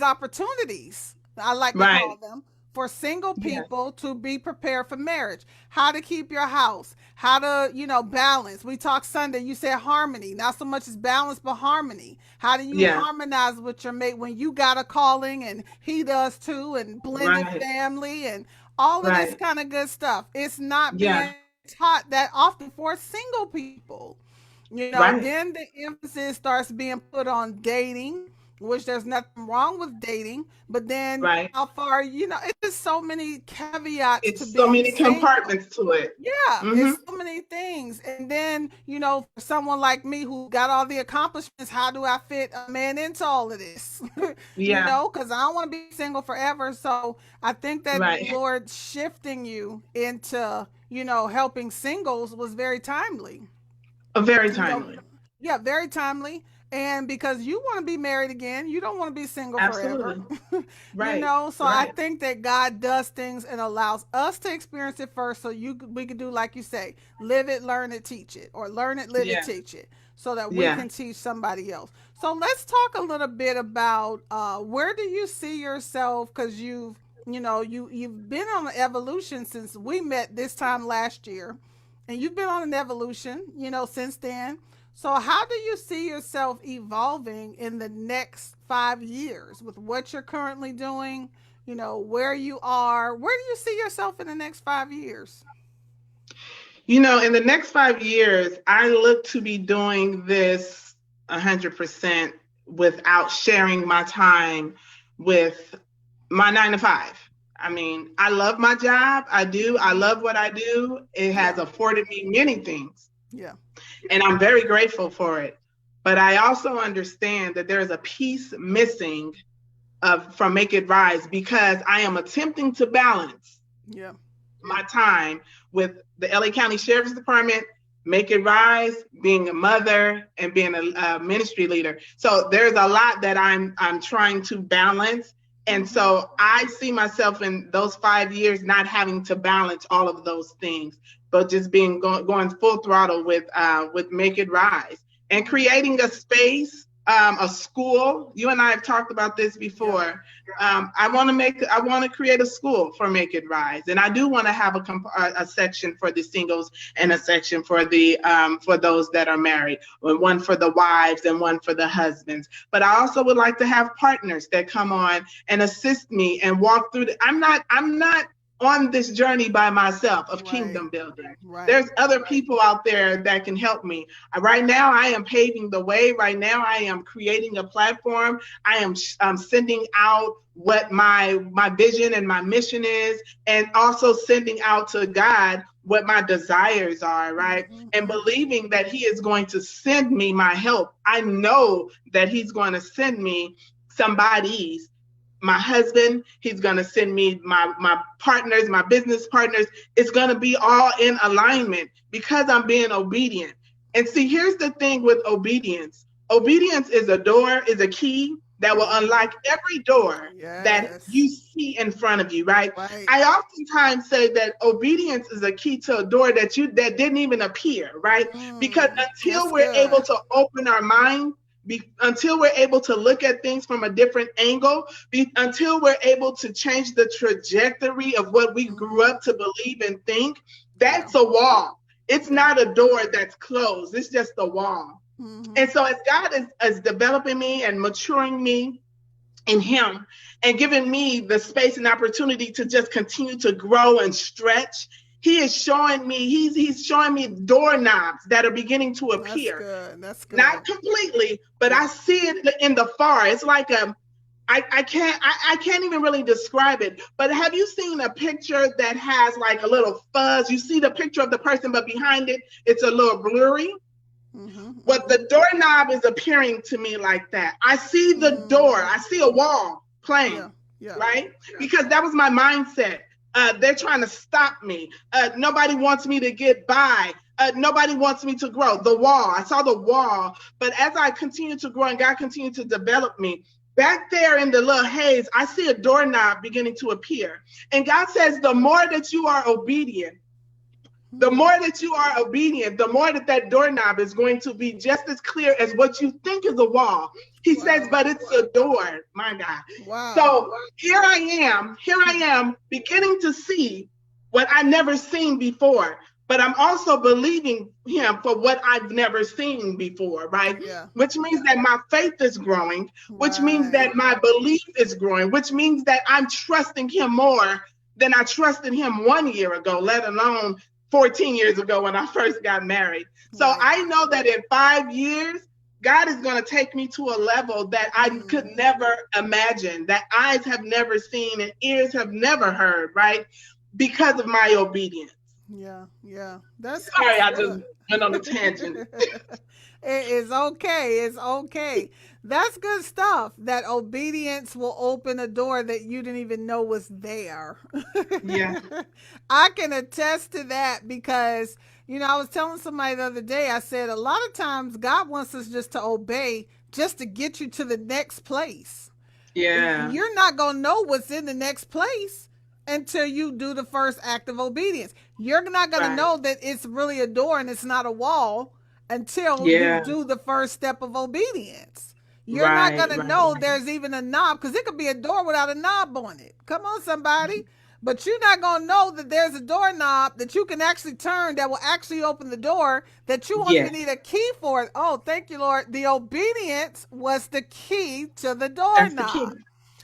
Speaker 2: opportunities, I like to call
Speaker 1: Right.
Speaker 2: them, for single
Speaker 1: Yes.
Speaker 2: people to be prepared for marriage. How to keep your house, how to, balance. We talked Sunday, you said harmony, not so much as balance, but harmony. How do you
Speaker 1: Yes.
Speaker 2: harmonize with your mate when you got a calling and he does too, and blended
Speaker 1: Right.
Speaker 2: family and all of this
Speaker 1: Right.
Speaker 2: kind of good stuff? It's not
Speaker 1: Yeah.
Speaker 2: being taught that often for single people.
Speaker 1: Right.
Speaker 2: Then the emphasis starts being put on dating, which there's nothing wrong with dating, but then
Speaker 1: Right.
Speaker 2: how far, it's just so many caveats to
Speaker 1: It's so
Speaker 2: being
Speaker 1: many
Speaker 2: single.
Speaker 1: compartments to it.
Speaker 2: Yeah,
Speaker 1: Mm-hmm.
Speaker 2: it's so many things. And then, for someone like me who got all the accomplishments, how do I fit a man into all of this?
Speaker 1: Yeah.
Speaker 2: Because I don't want to be single forever. So I think that the
Speaker 1: Right.
Speaker 2: Lord shifting you into, helping singles was very timely.
Speaker 1: Very
Speaker 2: you know,
Speaker 1: timely.
Speaker 2: yeah, very timely. And because you want to be married again, you don't want to be single forever.
Speaker 1: Absolutely. Right.
Speaker 2: So I
Speaker 1: Right.
Speaker 2: think that God does things and allows us to experience it first, so we could do like you say, live it, learn it, teach it, or learn it, live it,
Speaker 1: Yeah.
Speaker 2: teach it, so that we
Speaker 1: Yeah.
Speaker 2: can teach somebody else. So let's talk a little bit about where do you see yourself, because you've been on an evolution since we met this time last year, and you've been on an evolution, since then. So, how do you see yourself evolving in the next 5 years with what you're currently doing? Where you are. Where do you see yourself in the next 5 years?
Speaker 1: In the next 5 years, I look to be doing this 100% without sharing my time with my 9 to 5. I mean, I love my job. I do. I
Speaker 2: Mm-hmm.
Speaker 1: love what I do. It has
Speaker 2: Yeah.
Speaker 1: afforded me many things,
Speaker 2: Yeah.
Speaker 1: and I'm very grateful for it. But I also understand that there is a piece missing from Make It Rise, because I am attempting to balance
Speaker 2: Yeah.
Speaker 1: my time with the LA County Sheriff's Department, Make It Rise, being a mother, and being a ministry leader. So there's a lot that I'm trying to balance. And
Speaker 2: Mm-hmm.
Speaker 1: so I see myself in those 5 years not having to balance all of those things, but just being going full throttle with Make It Rise and
Speaker 2: Mm-hmm.
Speaker 1: creating a space, a school. You and I have talked about this
Speaker 2: Yeah.
Speaker 1: before. I want to create a school for Make It Rise, and I do want to have a section for the singles and a section for those that are married, one for the wives and one for the husbands. But I also would like to have partners that come on and assist me and walk through. I'm not on this journey by myself of
Speaker 2: Right.
Speaker 1: kingdom building.
Speaker 2: Right.
Speaker 1: There's other people out there that can help me. Right now, I am paving the way. Right now, I am creating a platform. I am sending out what my vision and my mission is, and also sending out to God what my desires are, right?
Speaker 2: Mm-hmm.
Speaker 1: And believing that He is going to send me my help. I know that He's going to send me somebody's, my husband. He's going to send me my partners, my business partners. It's going to be all in alignment because I'm being obedient. And see, here's the thing with obedience. Obedience is a door, is a key that will unlock every door that
Speaker 2: Yes.
Speaker 1: you see in front of you, right?
Speaker 2: Right.
Speaker 1: I oftentimes say that obedience is a key to a door that didn't even appear, right? Because
Speaker 2: That's
Speaker 1: until we're able
Speaker 2: good.
Speaker 1: to open our mind, until we're able to look at things from a different angle, until we're able to change the trajectory of what we grew
Speaker 2: Mm-hmm.
Speaker 1: up to believe and think,
Speaker 2: Yeah.
Speaker 1: that's a wall. It's
Speaker 2: Yeah.
Speaker 1: not a door that's closed. It's just a wall.
Speaker 2: Mm-hmm.
Speaker 1: And so as God is developing me and maturing me in Him and giving me the space and opportunity to just continue to grow and stretch, He is showing me, He's showing me doorknobs that are beginning to
Speaker 2: That's
Speaker 1: appear.
Speaker 2: good. That's good.
Speaker 1: Not completely, but I
Speaker 2: Yeah.
Speaker 1: see it in the far. It's like I can't even really describe it. But have you seen a picture that has like a little fuzz? You see the picture of the person, but behind it, it's a little blurry.
Speaker 2: Mm-hmm.
Speaker 1: Well,
Speaker 2: Mm-hmm.
Speaker 1: the doorknob is appearing to me like that. I see the door.
Speaker 2: Mm-hmm.
Speaker 1: I see a wall
Speaker 2: Yeah.
Speaker 1: playing,
Speaker 2: Yeah.
Speaker 1: right? Because that was my mindset They're trying to stop me. Nobody wants me to get by. Nobody wants me to grow. The wall. I saw the wall. But as I continue to grow and God continued to develop me, back there in the little haze, I see a doorknob beginning to appear. And God says, the more that you are obedient, the more that you are obedient, the more that that doorknob is going to be just as clear as what you think is a wall. He says, but it's a door, my God.
Speaker 2: Wow.
Speaker 1: So here I am beginning to see what I never seen before, but I'm also believing him for what I've never seen before, right?
Speaker 2: Yeah.
Speaker 1: Which means that my faith is growing, which means
Speaker 2: Right.
Speaker 1: that my belief is growing, which means that I'm trusting him more than I trusted him 1 year ago, let alone 14 years ago when I first got married. So
Speaker 2: Right.
Speaker 1: I know that in 5 years, God is going to take me to a level that I could never imagine, that eyes have never seen and ears have never heard, right? Because of my obedience.
Speaker 2: Yeah. Yeah. That's
Speaker 1: Sorry, I just
Speaker 2: good.
Speaker 1: went on a tangent.
Speaker 2: It is okay. It's okay. That's good stuff. That obedience will open a door that you didn't even know was there.
Speaker 1: Yeah.
Speaker 2: I can attest to that because, I was telling somebody the other day, I said a lot of times God wants us just to obey just to get you to the next place.
Speaker 1: Yeah.
Speaker 2: You're not going to know what's in the next place until you do the first act of obedience. You're not going to
Speaker 1: Right.
Speaker 2: know that it's really a door and it's not a wall until you
Speaker 1: Yeah.
Speaker 2: do the first step of obedience. You're not going
Speaker 1: Right.
Speaker 2: to
Speaker 1: Right.
Speaker 2: know there's even a knob because it could be a door without a knob on it. Come on, somebody. But you're not going to know that there's a doorknob that you can actually turn that will actually open the door, that you won't
Speaker 1: Yes.
Speaker 2: even need a key for it. Oh, thank you, Lord. The obedience was the key to the
Speaker 1: That's the key.
Speaker 2: doorknob.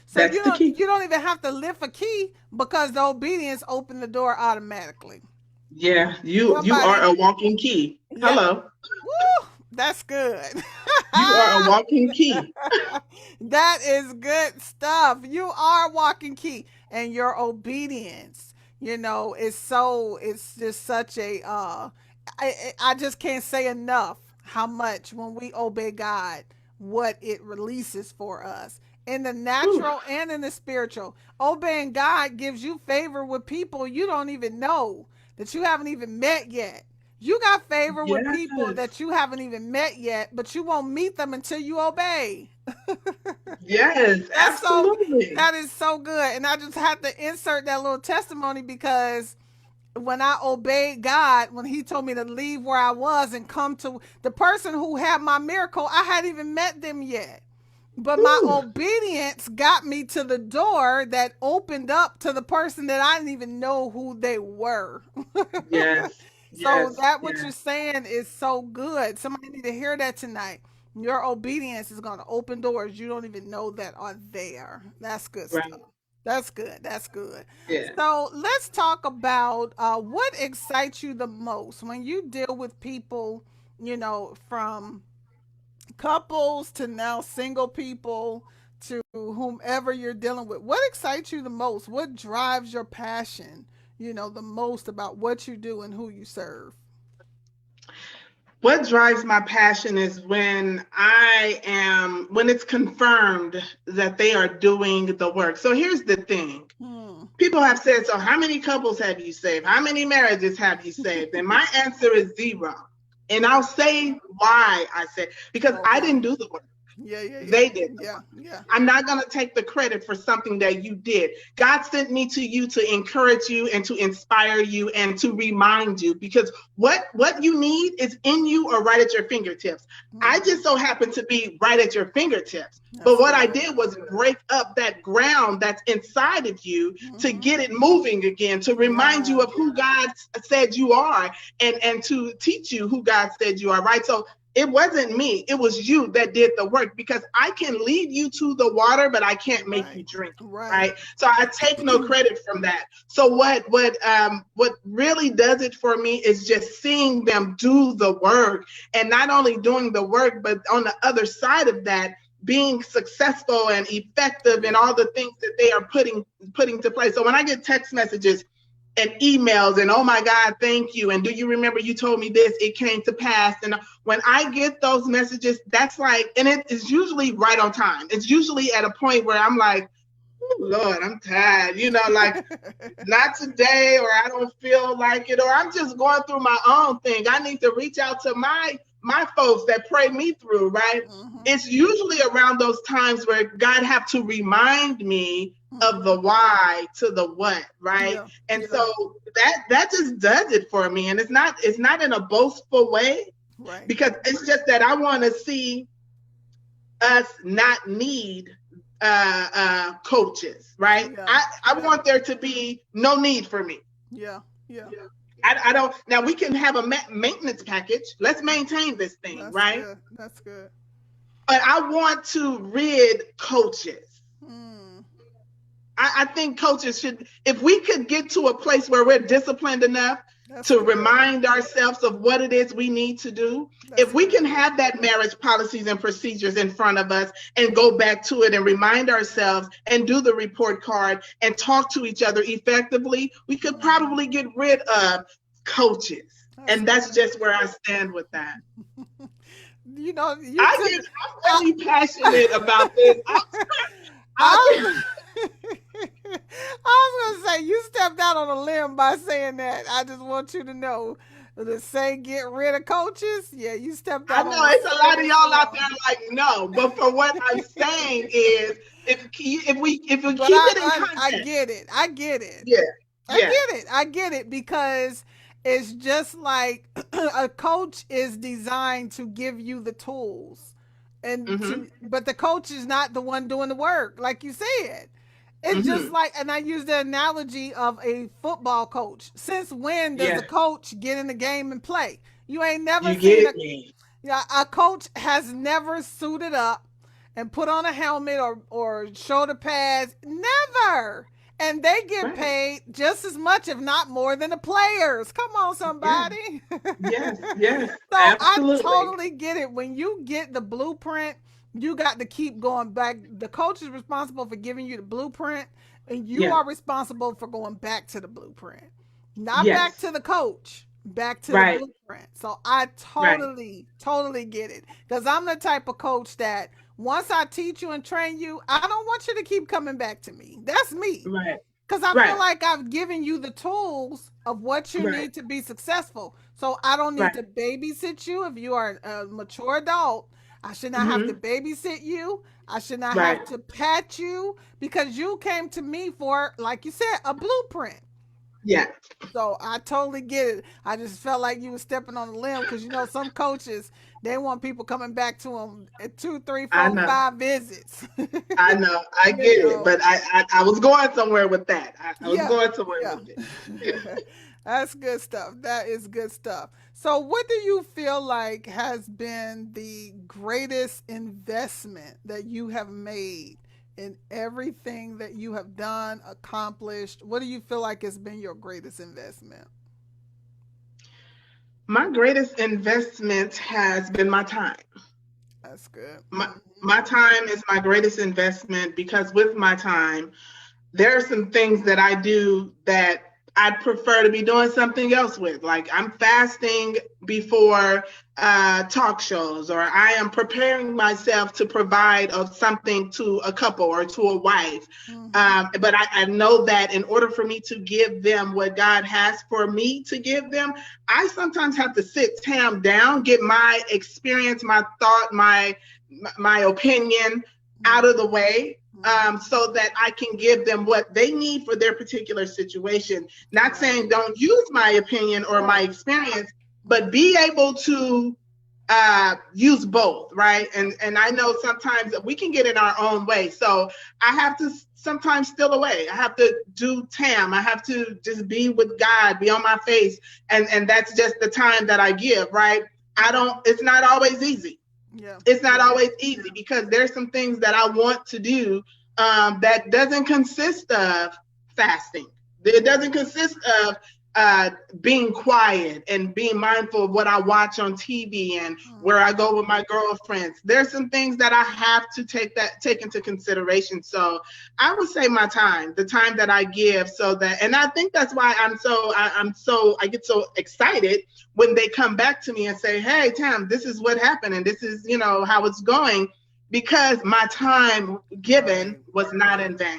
Speaker 2: So
Speaker 1: That's the key.
Speaker 2: you don't even have to lift a key because the obedience opened the door automatically.
Speaker 1: Yeah. You are
Speaker 2: Somebody,
Speaker 1: a walking key.
Speaker 2: yeah,
Speaker 1: Hello.
Speaker 2: woo, that's good.
Speaker 1: You are a walking key.
Speaker 2: That is good stuff. You are walking key, and your obedience, it's just such a I just can't say enough how much when we obey God, what it releases for us in the
Speaker 1: Whew.
Speaker 2: natural and in the spiritual. Obeying God gives you favor with people you don't even know, that you haven't even met yet. You got favor with people
Speaker 1: Yes.
Speaker 2: that you haven't even met yet, but you won't meet them until you obey.
Speaker 1: Yes,
Speaker 2: That's so
Speaker 1: absolutely.
Speaker 2: that is so good. And I just had to insert that little testimony because when I obeyed God, when he told me to leave where I was and come to the person who had my miracle, I hadn't even met them yet. But my
Speaker 1: Whew.
Speaker 2: obedience got me to the door that opened up to the person that I didn't even know who they were.
Speaker 1: Yes,
Speaker 2: So
Speaker 1: yes,
Speaker 2: that what you're
Speaker 1: yes.
Speaker 2: saying is so good. Somebody need to hear that tonight. Your obedience is going to open doors you don't even know that are there. That's good stuff.
Speaker 1: Right.
Speaker 2: That's good. That's good.
Speaker 1: Yeah.
Speaker 2: So let's talk about what excites you the most when you deal with people, from couples to now single people to whomever you're dealing with. What excites you the most? What drives your passion, the most about what you do and who you serve?
Speaker 1: What drives my passion is when it's confirmed that they are doing the work. So here's the thing.
Speaker 2: Hmm.
Speaker 1: People have said, so how many couples have you saved? How many marriages have you saved? And my answer is zero. And I'll say why I said, because I
Speaker 2: Okay.
Speaker 1: didn't do the work.
Speaker 2: Yeah, yeah, yeah.
Speaker 1: They did the
Speaker 2: Yeah,
Speaker 1: work.
Speaker 2: yeah.
Speaker 1: I'm not going to take the credit for something that you did. God sent me to you to encourage you and to inspire you and to remind you, because what you need is in you or right at your fingertips. I
Speaker 2: Hmm.
Speaker 1: just so happen to be right at your fingertips. But
Speaker 2: That's
Speaker 1: what I
Speaker 2: good.
Speaker 1: did was break up that ground that's inside of you to
Speaker 2: Hmm.
Speaker 1: get it moving again, to remind you
Speaker 2: Yeah.
Speaker 1: of who God said you are, and to teach you who God said you are, right? So it wasn't me, it was you that did the work, because I can lead you to the water, but I can't make you
Speaker 2: Right.
Speaker 1: drink it,
Speaker 2: Right.
Speaker 1: right? So I take no credit from that. So what really does it for me is just seeing them do the work, and not only doing the work, but on the other side of that, being successful and effective in
Speaker 2: Yeah.
Speaker 1: all the things that they are putting to place. So when I get text messages and emails and, oh my God, thank you, and do you remember you told me this, it came to pass, and when I get those messages, that's like, and it is usually right on time, it's usually at a point where I'm like, Lord, I'm tired. Like not today, or I don't feel like it, or I'm just going through my own thing. I need to reach out to my folks that pray me through, right?
Speaker 2: Mm-hmm.
Speaker 1: It's usually around those times where God have to remind me of
Speaker 2: Mm-hmm.
Speaker 1: the why to the what, right?
Speaker 2: Yeah.
Speaker 1: And
Speaker 2: Yeah.
Speaker 1: so that just does it for me. And it's not in a boastful way,
Speaker 2: Right.
Speaker 1: because it's just that I want to see us not need coaches, right?
Speaker 2: Yeah.
Speaker 1: I
Speaker 2: Yeah.
Speaker 1: want there to be no need for me.
Speaker 2: Yeah. Yeah.
Speaker 1: I don't. Now we can have a maintenance package. Let's maintain this thing,
Speaker 2: That's
Speaker 1: right?
Speaker 2: good. That's good.
Speaker 1: But I want to rid coaches.
Speaker 2: Mm.
Speaker 1: I think coaches should, if we could get to a place where we're disciplined enough
Speaker 2: That's
Speaker 1: to
Speaker 2: good.
Speaker 1: remind ourselves of what it is we need to do,
Speaker 2: That's
Speaker 1: if we
Speaker 2: good.
Speaker 1: can have that marriage policies and procedures in front of us and go back to it and remind ourselves and do the report card and talk to each other effectively, we could
Speaker 2: Mm-hmm.
Speaker 1: probably get rid of coaches.
Speaker 2: That's
Speaker 1: And that's
Speaker 2: good.
Speaker 1: just where I stand with that.
Speaker 2: You know, you took.
Speaker 1: I'm
Speaker 2: I,
Speaker 1: really passionate about this. I,
Speaker 2: I, I was gonna say you stepped out on a limb by saying that. I just want you to know to say get rid of coaches. Yeah, you stepped
Speaker 1: I
Speaker 2: out
Speaker 1: know
Speaker 2: on a
Speaker 1: it's a lot of
Speaker 2: serious
Speaker 1: y'all out there
Speaker 2: limb.
Speaker 1: like no, but for what I'm saying is, if we
Speaker 2: But
Speaker 1: keep it in
Speaker 2: I
Speaker 1: context,
Speaker 2: get it. I get it.
Speaker 1: yeah,
Speaker 2: I
Speaker 1: yeah,
Speaker 2: get it. I get it because it's just like a coach is designed to give you the tools and
Speaker 1: mm-hmm,
Speaker 2: to but the coach is not the one doing the work like you said. It's just
Speaker 1: mm-hmm,
Speaker 2: like and I use the analogy of a football coach. Since when does
Speaker 1: yeah,
Speaker 2: a coach get in the game and play? You ain't never
Speaker 1: you
Speaker 2: seen
Speaker 1: get
Speaker 2: a
Speaker 1: me,
Speaker 2: yeah, a coach has never suited up and put on a helmet or shoulder pads. Never. And they get
Speaker 1: right?
Speaker 2: paid just as much, if not more, than the players. Come on,
Speaker 1: Yeah,
Speaker 2: somebody.
Speaker 1: yes, yes,
Speaker 2: So I
Speaker 1: absolutely,
Speaker 2: totally get it. When you get the blueprint, you got to keep going back. The coach is responsible for giving you the blueprint, and you
Speaker 1: yeah,
Speaker 2: are responsible for going back to the blueprint. Not back
Speaker 1: yes,
Speaker 2: to the coach, back to the
Speaker 1: right,
Speaker 2: blueprint. So I
Speaker 1: right,
Speaker 2: totally get it. Because I'm the type of coach that once I teach you and train you, I don't want you to keep coming back to me. That's me.
Speaker 1: right,
Speaker 2: Because I feel
Speaker 1: right,
Speaker 2: like I've given you the tools of what you
Speaker 1: right,
Speaker 2: need to be successful. So I don't need
Speaker 1: right,
Speaker 2: to babysit you if you are a mature adult. I should not have to
Speaker 1: mm-hmm,
Speaker 2: babysit you. I should not
Speaker 1: right,
Speaker 2: have to pat you because you came to me for, like you said, a blueprint.
Speaker 1: yeah.
Speaker 2: So I totally get it. I just felt like you were stepping on a limb because you know some coaches they want people coming back to them at two, three,
Speaker 1: I
Speaker 2: four,
Speaker 1: know.
Speaker 2: five visits.
Speaker 1: I know, I
Speaker 2: You
Speaker 1: get it,
Speaker 2: know,
Speaker 1: but I was going somewhere with that. I was
Speaker 2: yeah,
Speaker 1: going somewhere
Speaker 2: yeah.
Speaker 1: with it.
Speaker 2: That's good stuff. That is good stuff. So, what do you feel like has been the greatest investment that you have made in everything that you have done, accomplished? What do you feel like has been your greatest investment?
Speaker 1: My greatest investment has been my time.
Speaker 2: That's good.
Speaker 1: My,
Speaker 2: Mm-hmm.
Speaker 1: my time is my greatest investment, because with my time, there are some things that I do that I'd prefer to be doing something else with. Like I'm fasting before talk shows, or I am preparing myself to provide of something to a couple or to a wife.
Speaker 2: Mm-hmm.
Speaker 1: But I know that in order for me to give them what God has for me to give them, I sometimes have to sit Tam down, get my experience, my thought, my opinion out of the way,
Speaker 2: Mm-hmm.
Speaker 1: so that I can give them what they need for their particular situation. Not
Speaker 2: Right.
Speaker 1: saying don't use my opinion or my
Speaker 2: Right.
Speaker 1: experience, but
Speaker 2: Mm-hmm.
Speaker 1: be able to use both, right? And I know sometimes we can get in our own way, so I have to sometimes steal away. I have to do Tam. I have to just be with God, be on my face, and that's just the time that I give, right? I don't. It's not always easy.
Speaker 2: Yeah.
Speaker 1: It's not
Speaker 2: Yeah.
Speaker 1: always easy, because there's some things that I want to do that doesn't consist of fasting. It doesn't
Speaker 2: Right.
Speaker 1: consist of uh, being quiet and being mindful of what I watch on TV and where I
Speaker 2: Mm-hmm.
Speaker 1: go with my girlfriends. There's some things that I have to take into consideration. So I would say my time, the time that I give, so that, and I think that's why I get so excited when they come back to me and say, "Hey, Tam, this is what happened, and this is how it's going," because my time given
Speaker 2: Right.
Speaker 1: was not in vain.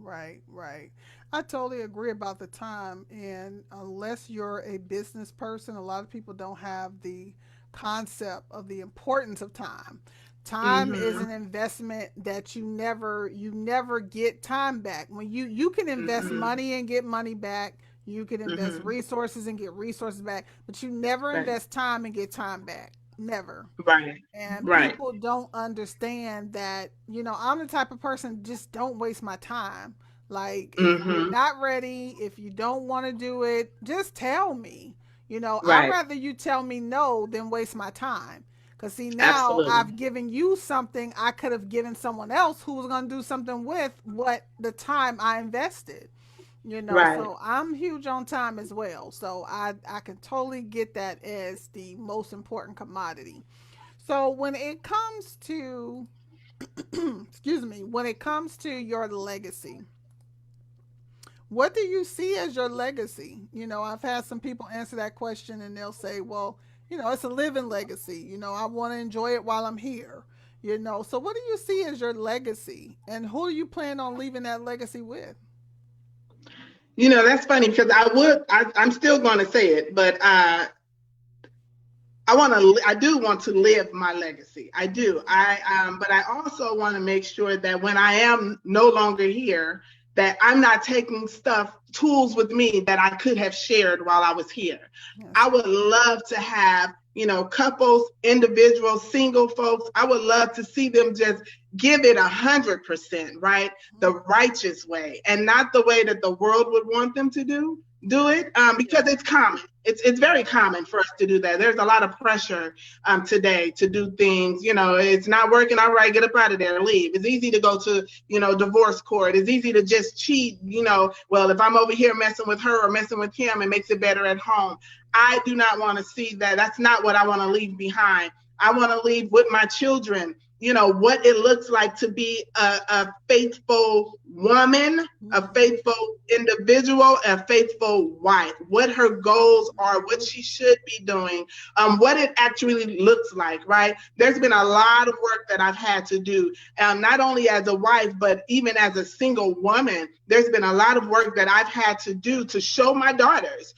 Speaker 2: Right, right. I totally agree about the time. And unless you're a business person, a lot of people don't have the concept of the importance of time. Time is
Speaker 1: Mm-hmm.
Speaker 2: an investment that you never get time back. When you can invest
Speaker 1: Mm-hmm.
Speaker 2: money and get money back, you can invest
Speaker 1: Mm-hmm.
Speaker 2: resources and get resources back, but you never
Speaker 1: Right.
Speaker 2: invest time and get time back. Never.
Speaker 1: Right.
Speaker 2: And
Speaker 1: Right.
Speaker 2: people don't understand that, I'm the type of person, just don't waste my time. Like, if you're
Speaker 1: Mm-hmm.
Speaker 2: not ready, if you don't want to do it, just tell me. I'd
Speaker 1: Right.
Speaker 2: rather you tell me no than waste my time. Because, see, now
Speaker 1: Absolutely.
Speaker 2: I've given you something I could have given someone else who was going to do something with what the time I invested.
Speaker 1: Right.
Speaker 2: So I'm huge on time as well. So I can totally get that as the most important commodity. So when it comes to, excuse me, when it comes to your legacy, what do you see as your legacy? I've had some people answer that question and they'll say, well, it's a living legacy. I want to enjoy it while I'm here. So what do you see as your legacy, and who do you plan on leaving that legacy with?
Speaker 1: That's funny because I'm still going to say it, but I do want to live my legacy. I do. But I also want to make sure that when I am no longer here, that I'm not taking tools with me that I could have shared while I was here.
Speaker 2: That's
Speaker 1: I would love to have, couples, individuals, single folks. I would love to see them just give it 100%, right? The
Speaker 2: good.
Speaker 1: righteous way, and not the way that the world would want them to do it, because
Speaker 2: Yeah.
Speaker 1: it's common. It's very
Speaker 2: Right.
Speaker 1: common for us to do that. There's a lot of pressure today to do things. It's not working. All right, get up out of there, leave. It's easy to go to divorce court. It's easy to just cheat. Well, if I'm over here messing with her or messing with him, it makes it better at home. I do not want to see that. That's not what I want to leave behind. I want to leave with my children, what it looks like to be a faithful woman, a
Speaker 2: Mm-hmm.
Speaker 1: faithful individual, a faithful wife, what her goals are, what
Speaker 2: Mm-hmm.
Speaker 1: she should be doing, what it actually looks like, right? There's been a lot of work that I've had to do, not only as a wife, but even as a single woman. There's been a lot of work that I've had to do to show my daughters,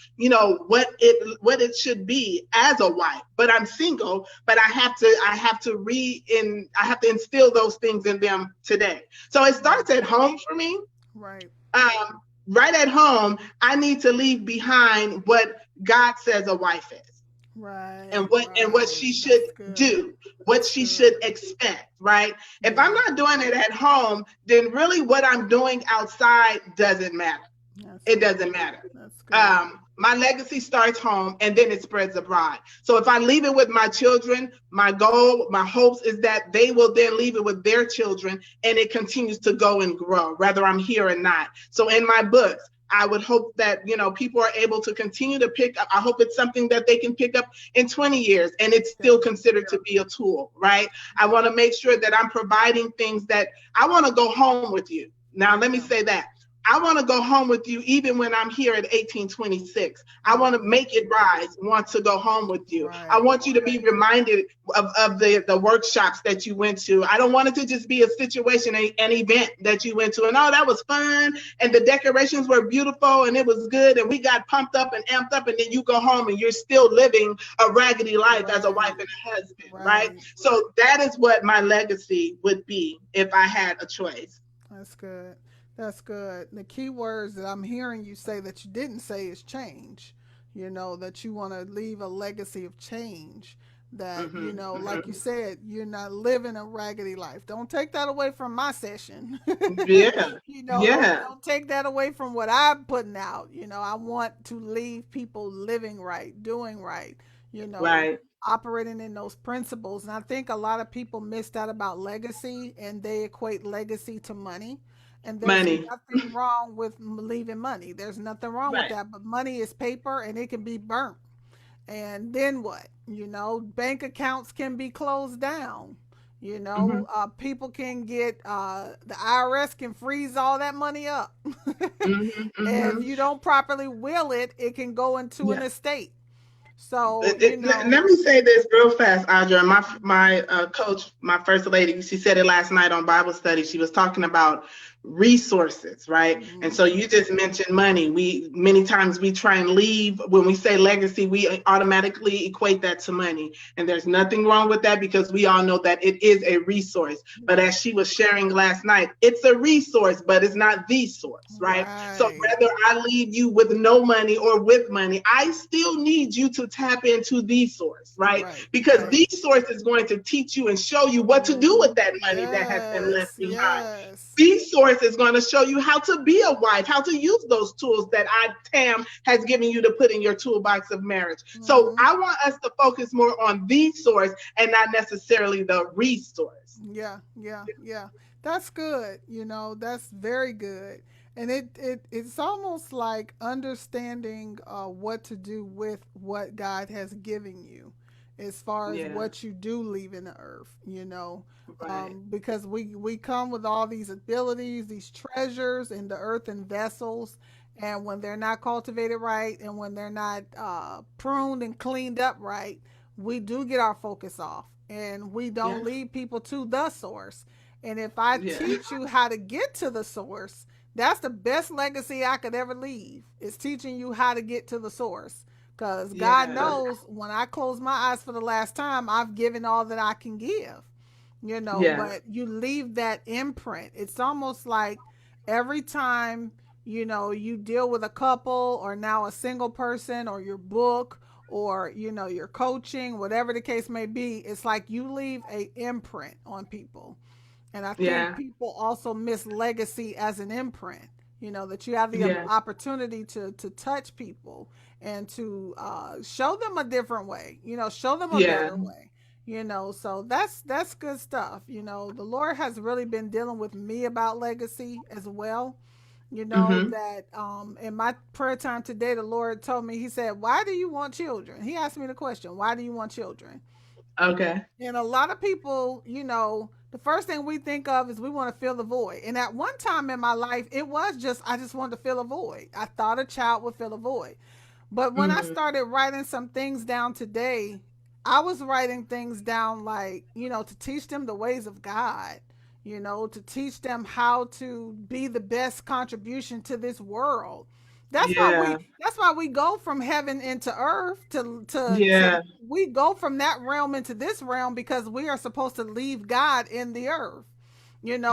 Speaker 1: what it should be as a wife. But I'm single, but I have to instill those things in them today. So it
Speaker 2: Right.
Speaker 1: starts at home for me.
Speaker 2: Right.
Speaker 1: Right at home, I need to leave behind what God says a wife is, and
Speaker 2: Right.
Speaker 1: what
Speaker 2: Right.
Speaker 1: she should
Speaker 2: That's good.
Speaker 1: do, what
Speaker 2: That's
Speaker 1: she
Speaker 2: good.
Speaker 1: should expect, right? If I'm
Speaker 2: Yeah.
Speaker 1: not doing it at home, then really what I'm doing outside doesn't matter.
Speaker 2: That's
Speaker 1: It
Speaker 2: good.
Speaker 1: doesn't matter.
Speaker 2: That's good.
Speaker 1: My legacy starts home and then it spreads abroad. So if I leave it with my children, my goal, my hopes is that they will then leave it with their children and it continues to go and grow, whether I'm here or not. So in my books, I would hope that people are able to continue to pick up. I hope it's something that they can pick up in 20 years and it's still
Speaker 2: Yeah.
Speaker 1: considered to be a tool, right? I want
Speaker 2: Right.
Speaker 1: to make sure that I'm providing things that I want to go home with you. Now, let me
Speaker 2: Yeah.
Speaker 1: say that I want to go home with you even when I'm here at 1826. I want to
Speaker 2: Mm-hmm.
Speaker 1: make it rise, want to go home with you. I
Speaker 2: Right.
Speaker 1: want you to be reminded of the workshops that you went to. I don't want it to just be a situation, an event that you went to. And oh, that was fun. And the decorations were beautiful and it was good. And we got pumped up and amped up. And then you go home and you're still living a raggedy life as a wife
Speaker 2: Right.
Speaker 1: and a husband, right?
Speaker 2: Right.
Speaker 1: So that is what my legacy would be if I had a choice.
Speaker 2: That's good. That's good. The key words that I'm hearing you say that you didn't say is change. That you want to leave a legacy of change. That,
Speaker 1: Mm-hmm,
Speaker 2: like you
Speaker 1: mm-hmm.
Speaker 2: said, you're not living a raggedy life. Don't take that away from my session.
Speaker 1: Yeah,
Speaker 2: don't
Speaker 1: yeah,
Speaker 2: don't take that away from what I'm putting out. I want to leave people living right, doing right, you know,
Speaker 1: right.
Speaker 2: operating in those principles. And I think a lot of people miss that about legacy, and they equate legacy to money. And there's
Speaker 1: Money.
Speaker 2: nothing wrong with leaving money. There's nothing wrong with
Speaker 1: Right,
Speaker 2: that. But money is paper and it can be burnt. And then what? Bank accounts can be closed down.
Speaker 1: mm-hmm,
Speaker 2: People can get, the IRS can freeze all that money up.
Speaker 1: mm-hmm,
Speaker 2: If
Speaker 1: mm-hmm.
Speaker 2: you don't properly will it, it can go into an
Speaker 1: Yeah,
Speaker 2: estate. So,
Speaker 1: Let me say this real fast, Audra. My coach, my first lady, she said it last night on Bible study. She was talking about resources, right? And
Speaker 2: mhm,
Speaker 1: so you just mentioned money. We many times we try and leave when we say legacy, we automatically equate that to money. And there's nothing wrong with that because we all know that it is a resource. But
Speaker 2: right,
Speaker 1: as she was sharing last night, it's a resource, but it's not the source, right? So
Speaker 2: right,
Speaker 1: whether I leave you with no money or with money, I still need you to tap into the source, right?
Speaker 2: right,
Speaker 1: Because
Speaker 2: right.
Speaker 1: the source is going to teach you and show you what to do with
Speaker 2: Mhm.
Speaker 1: that money that has been left
Speaker 2: Yes,
Speaker 1: behind.
Speaker 2: yes.
Speaker 1: The source is going to show you how to be a wife, how to use those tools that Tam, has given you to put in your toolbox of marriage. So
Speaker 2: Mhm.
Speaker 1: I want us to focus more on the source and not necessarily the resource.
Speaker 2: Yeah, yeah, yeah. That's good. That's very good. And it's almost like understanding what to do with what God has given you as far as
Speaker 1: Yeah,
Speaker 2: what you do leave in the earth.
Speaker 1: right.
Speaker 2: Because we come with all these abilities, these treasures in the earthen vessels, and when they're not cultivated right and when they're not pruned and cleaned up right, we do get our focus off and we
Speaker 1: Yeah,
Speaker 2: don't lead people to the source. And if I
Speaker 1: yeah,
Speaker 2: teach you how to get to the source, that's the best legacy I could ever leave, is teaching you how to get to the source. Because God
Speaker 1: yeah,
Speaker 2: knows when I close my eyes for the last time, I've given all that I can give.
Speaker 1: yeah,
Speaker 2: But you leave that imprint. It's almost like every time, you deal with a couple or now a single person or your book or your coaching, whatever the case may be, it's like you leave a imprint on people. And I think
Speaker 1: yeah,
Speaker 2: people also miss legacy as an imprint. That you have the
Speaker 1: yeah,
Speaker 2: opportunity to touch people and to show them a different way. Show them a
Speaker 1: yeah.
Speaker 2: better way. So that's good stuff. The Lord has really been dealing with me about legacy as well.
Speaker 1: Mm-hmm.
Speaker 2: That in my prayer time today, the Lord told me, He said, "Why do you want children?" He asked me the question, "Why do you want children?"
Speaker 1: Okay.
Speaker 2: And a lot of people, the first thing we think of is we want to fill the void. And at one time in my life, it was just, I just wanted to fill a void. I thought a child would fill a void. But when I
Speaker 1: Mm-hmm.
Speaker 2: started writing some things down today, I was writing things down like, to teach them the ways of God, to teach them how to be the best contribution to this world.
Speaker 1: Yeah,
Speaker 2: That's why we go from heaven into earth to
Speaker 1: yeah,
Speaker 2: we go from that realm into this realm because we are supposed to leave God in the earth.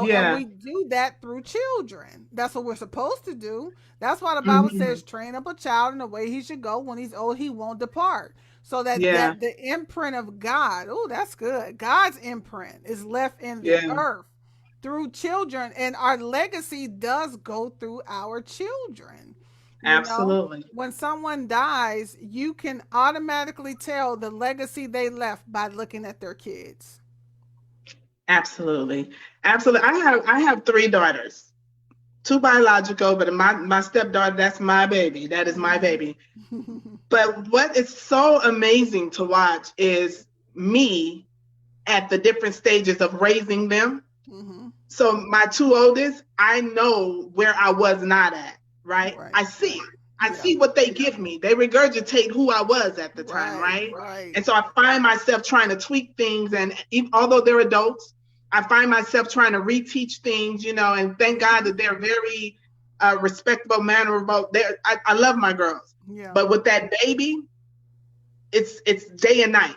Speaker 2: And
Speaker 1: yeah.
Speaker 2: we do that through children. That's what we're supposed to do. That's why the Bible
Speaker 1: Mm-hmm.
Speaker 2: says, train up a child in the way he should go. When he's old, he won't depart. So that,
Speaker 1: Yeah,
Speaker 2: that the imprint of God, oh, that's good. God's imprint is left in the
Speaker 1: yeah.
Speaker 2: earth through children. And our legacy does go through our children. You know,
Speaker 1: Absolutely.
Speaker 2: when someone dies, you can automatically tell the legacy they left by looking at their kids.
Speaker 1: Absolutely. Absolutely. I have three daughters. Two biological, but my stepdaughter, that's my baby. That is my
Speaker 2: Mm-hmm.
Speaker 1: baby. But what is so amazing to watch is me at the different stages of raising them.
Speaker 2: Mm-hmm.
Speaker 1: So my two oldest, I know where I was not at, right?
Speaker 2: Right,
Speaker 1: I see
Speaker 2: right.
Speaker 1: it. I
Speaker 2: Yeah.
Speaker 1: see what they give me. They regurgitate who I was at the time,
Speaker 2: Right,
Speaker 1: right?
Speaker 2: right.
Speaker 1: And so I find myself trying to tweak things. And even, although they're adults, I find myself trying to reteach things, and thank God
Speaker 2: Mm-hmm.
Speaker 1: that they're very respectable, mannerable. I love my girls.
Speaker 2: Yeah.
Speaker 1: But with that baby, it's day and night.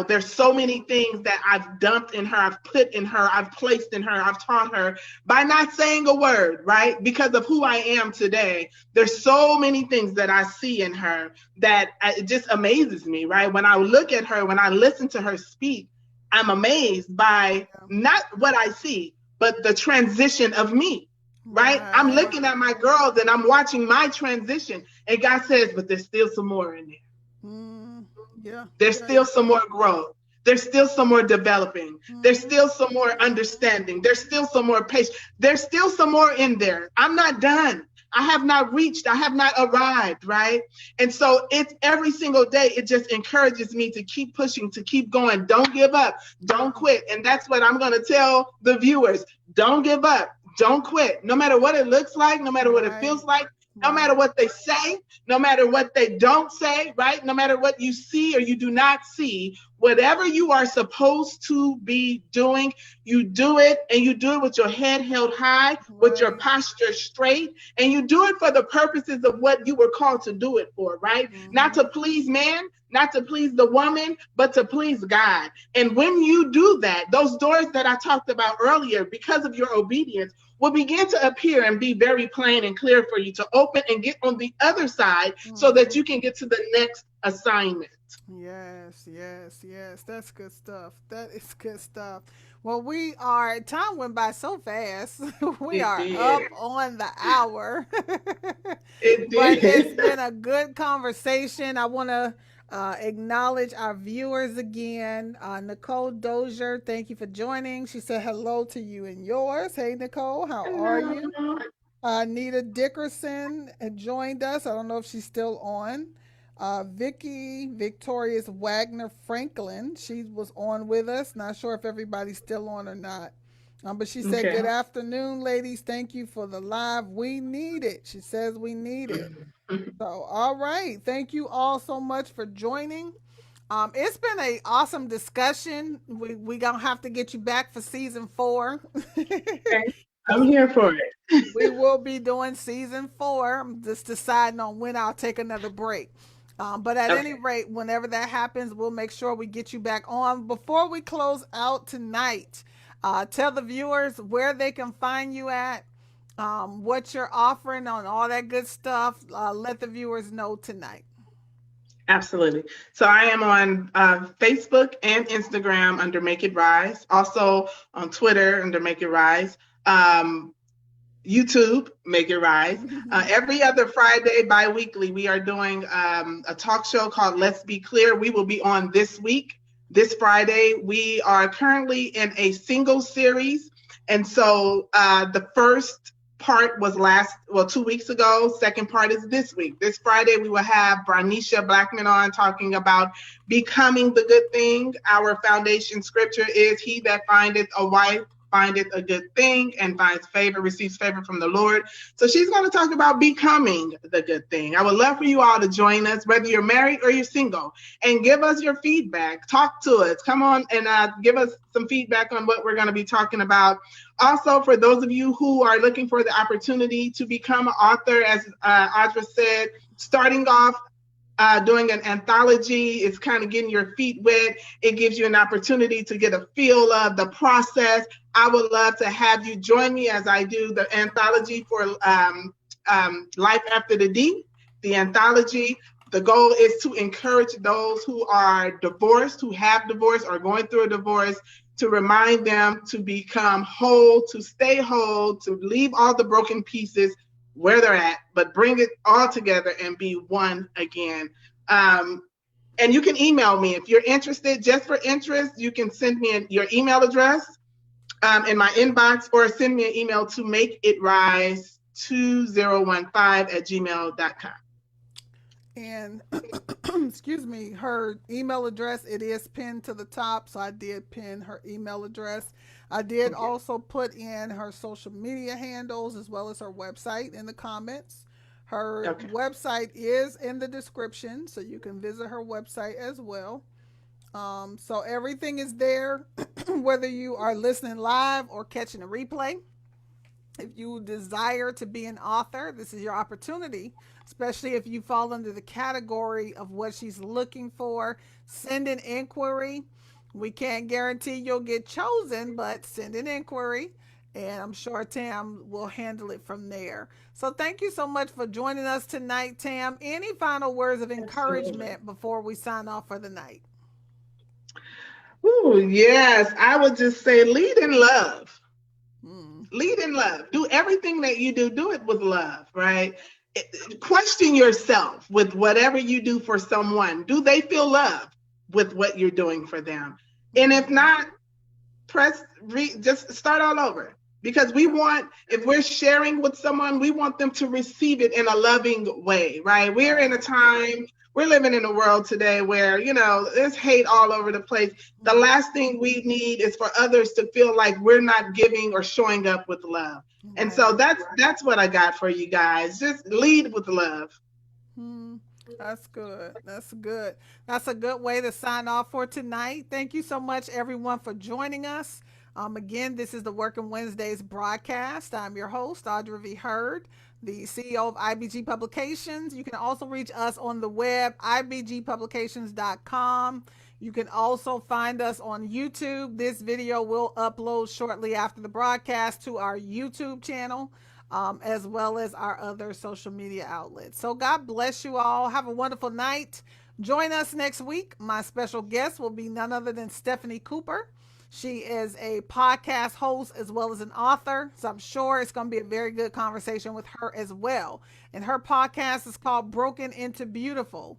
Speaker 1: There's so many things that I've dumped in her, I've put in her, I've placed in her, I've taught her by not saying a word, right? Because of who I am today. There's so many things that I see in her that it just amazes me, right? When I look at her, when I listen to her speak, I'm amazed by
Speaker 2: Yeah.
Speaker 1: not what I see, but the transition of me. Right? I'm
Speaker 2: Right.
Speaker 1: looking at my girls and I'm watching my transition. And God says, but there's still some more in there.
Speaker 2: Mm, yeah.
Speaker 1: There's
Speaker 2: Yeah.
Speaker 1: still some more growth. There's still some more developing. There's
Speaker 2: Mm-hmm.
Speaker 1: still some more understanding. There's still some more patience. There's still some more in there. I'm not done. I have not reached. I have not arrived, right? And so it's every single day, it just encourages me to keep pushing, to keep going. Don't give up.
Speaker 2: Yeah.
Speaker 1: Don't quit. And that's what I'm going to tell the viewers. Don't give up. Don't quit. No matter what it looks like, no matter what it
Speaker 2: Right.
Speaker 1: feels like, No matter
Speaker 2: Right.
Speaker 1: what they say, no matter what they don't say, right? No matter what you see or you do not see, whatever you are supposed to be doing, you do it, and you do it with your head held high, with your
Speaker 2: Right.
Speaker 1: posture straight, and you do it for the purposes of what you were called to do it for, right? Not
Speaker 2: Mm-hmm.
Speaker 1: to please man, not to please the woman, but to please God. And when you do that, those doors that I talked about earlier, because of your obedience, will begin to appear and be very plain and clear for you to open and get on the other side so that
Speaker 2: Mm-hmm.
Speaker 1: you can get to the next assignment.
Speaker 2: Yes, yes, yes. That's good stuff. That is good stuff. Well, we are, time went by so fast. We
Speaker 1: It
Speaker 2: are
Speaker 1: did.
Speaker 2: up on the hour.
Speaker 1: It
Speaker 2: But it's
Speaker 1: did.
Speaker 2: been a good conversation. I want to acknowledge our viewers again. Nicole Dozier, thank you for joining. She said hello to you and yours. Hey, Nicole, how are you?
Speaker 1: Hello.
Speaker 2: Nita Dickerson joined us. I don't know if she's still on. Vicky Victorious Wagner Franklin, she was on with us. Not sure if everybody's still on or not. But she said,
Speaker 1: Okay.
Speaker 2: good afternoon, ladies. Thank you for the live. We need it. She says we need it. So, all right. Thank you all so much for joining. It's been a awesome discussion. We gonna have to get you back for season 4.
Speaker 1: Okay. I'm here for it.
Speaker 2: We will be doing season 4. I'm just deciding on when I'll take another break. But at any
Speaker 1: Okay.
Speaker 2: rate, whenever that happens, we'll make sure we get you back on. Before we close out tonight, tell the viewers where they can find you at, what you're offering on all that good stuff. Let the viewers know tonight.
Speaker 1: Absolutely. So I am on Facebook and Instagram under Make It Rise. Also on Twitter under Make It Rise. Um, YouTube, Make It Rise. Every other Friday, bi-weekly, we are doing a talk show called Let's Be Clear. We will be on this week, this Friday. We are currently in a single series. And so the first part was 2 weeks ago. Second part is this week. This Friday, we will have Branisha Blackman on talking about becoming the good thing. Our foundation scripture is he that findeth a wife findeth a good thing and finds favor, receives favor from the Lord. So she's going to talk about becoming the good thing. I would love for you all to join us, whether you're married or you're single, and give us your feedback. Talk to us. Come on and give us some feedback on what we're going to be talking about. Also, for those of you who are looking for the opportunity to become an author, as Audra said, starting off doing an anthology, it's kind of getting your feet wet. It gives you an opportunity to get a feel of the process. I would love to have you join me as I do the anthology for Life After the D. The anthology, the goal is to encourage those who are divorced, who have divorced or going through a divorce, to remind them to become whole, to stay whole, to leave all the broken pieces where they're at, but bring it all together and be one again. Um, and you can email me if you're interested. Just for interest, you can send me your email address in my inbox, or send me an email to makeitrise2015 at gmail.com.
Speaker 2: And excuse me, her email address, it is pinned to the top, so I did pin her email address. I did
Speaker 1: Okay.
Speaker 2: also put in her social media handles as well as her website in the comments. Her
Speaker 1: Okay.
Speaker 2: website is in the description, so you can visit her website as well. So everything is there, whether you are listening live or catching a replay. If you desire to be an author, this is your opportunity, especially if you fall under the category of what she's looking for. Send an inquiry. We can't guarantee you'll get chosen, but send an inquiry, and I'm sure Tam will handle it from there. So thank you so much for joining us tonight, Tam. Any final words of
Speaker 1: Absolutely.
Speaker 2: encouragement before we sign off for the night?
Speaker 1: Ooh, yes. I would just say lead in love.
Speaker 2: Mm.
Speaker 1: Lead in love. Do everything that you do, do it with love, right? Question yourself with whatever you do for someone. Do they feel loved with what you're doing for them? And if
Speaker 2: Mm-hmm.
Speaker 1: not, just start all over. Because we want, if we're sharing with someone, we want them to receive it in a loving way, right? We're in a
Speaker 2: Right.
Speaker 1: time we're living in a world today where, there's hate all over the place. The last thing we need is for others to feel like we're not giving or showing up with love. And so
Speaker 2: Right.
Speaker 1: that's what I got for you guys. Just lead with love.
Speaker 2: Hmm. That's good. That's good. That's a good way to sign off for tonight. Thank you so much, everyone, for joining us. Again, this is the Working Wednesdays broadcast. I'm your host, Audra V. Hurd, the CEO of IBG Publications. You can also reach us on the web, ibgpublications.com. You can also find us on YouTube. This video will upload shortly after the broadcast to our YouTube channel, as well as our other social media outlets. So God bless you all. Have a wonderful night. Join us next week. My special guest will be none other than Stephanie Cooper. She is a podcast host as well as an author. So I'm sure it's going to be a very good conversation with her as well. And her podcast is called Broken into Beautiful.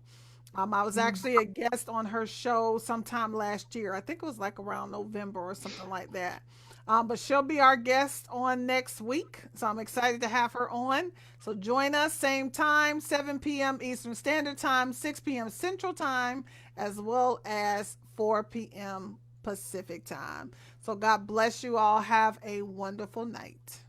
Speaker 2: I was actually a guest on her show sometime last year. I think it was like around November or something like that. But she'll be our guest on next week. So I'm excited to have her on. So join us, same time, 7 p.m. Eastern Standard Time, 6 p.m. Central Time, as well as 4 p.m. Pacific Time. So God bless you all. Have a wonderful night.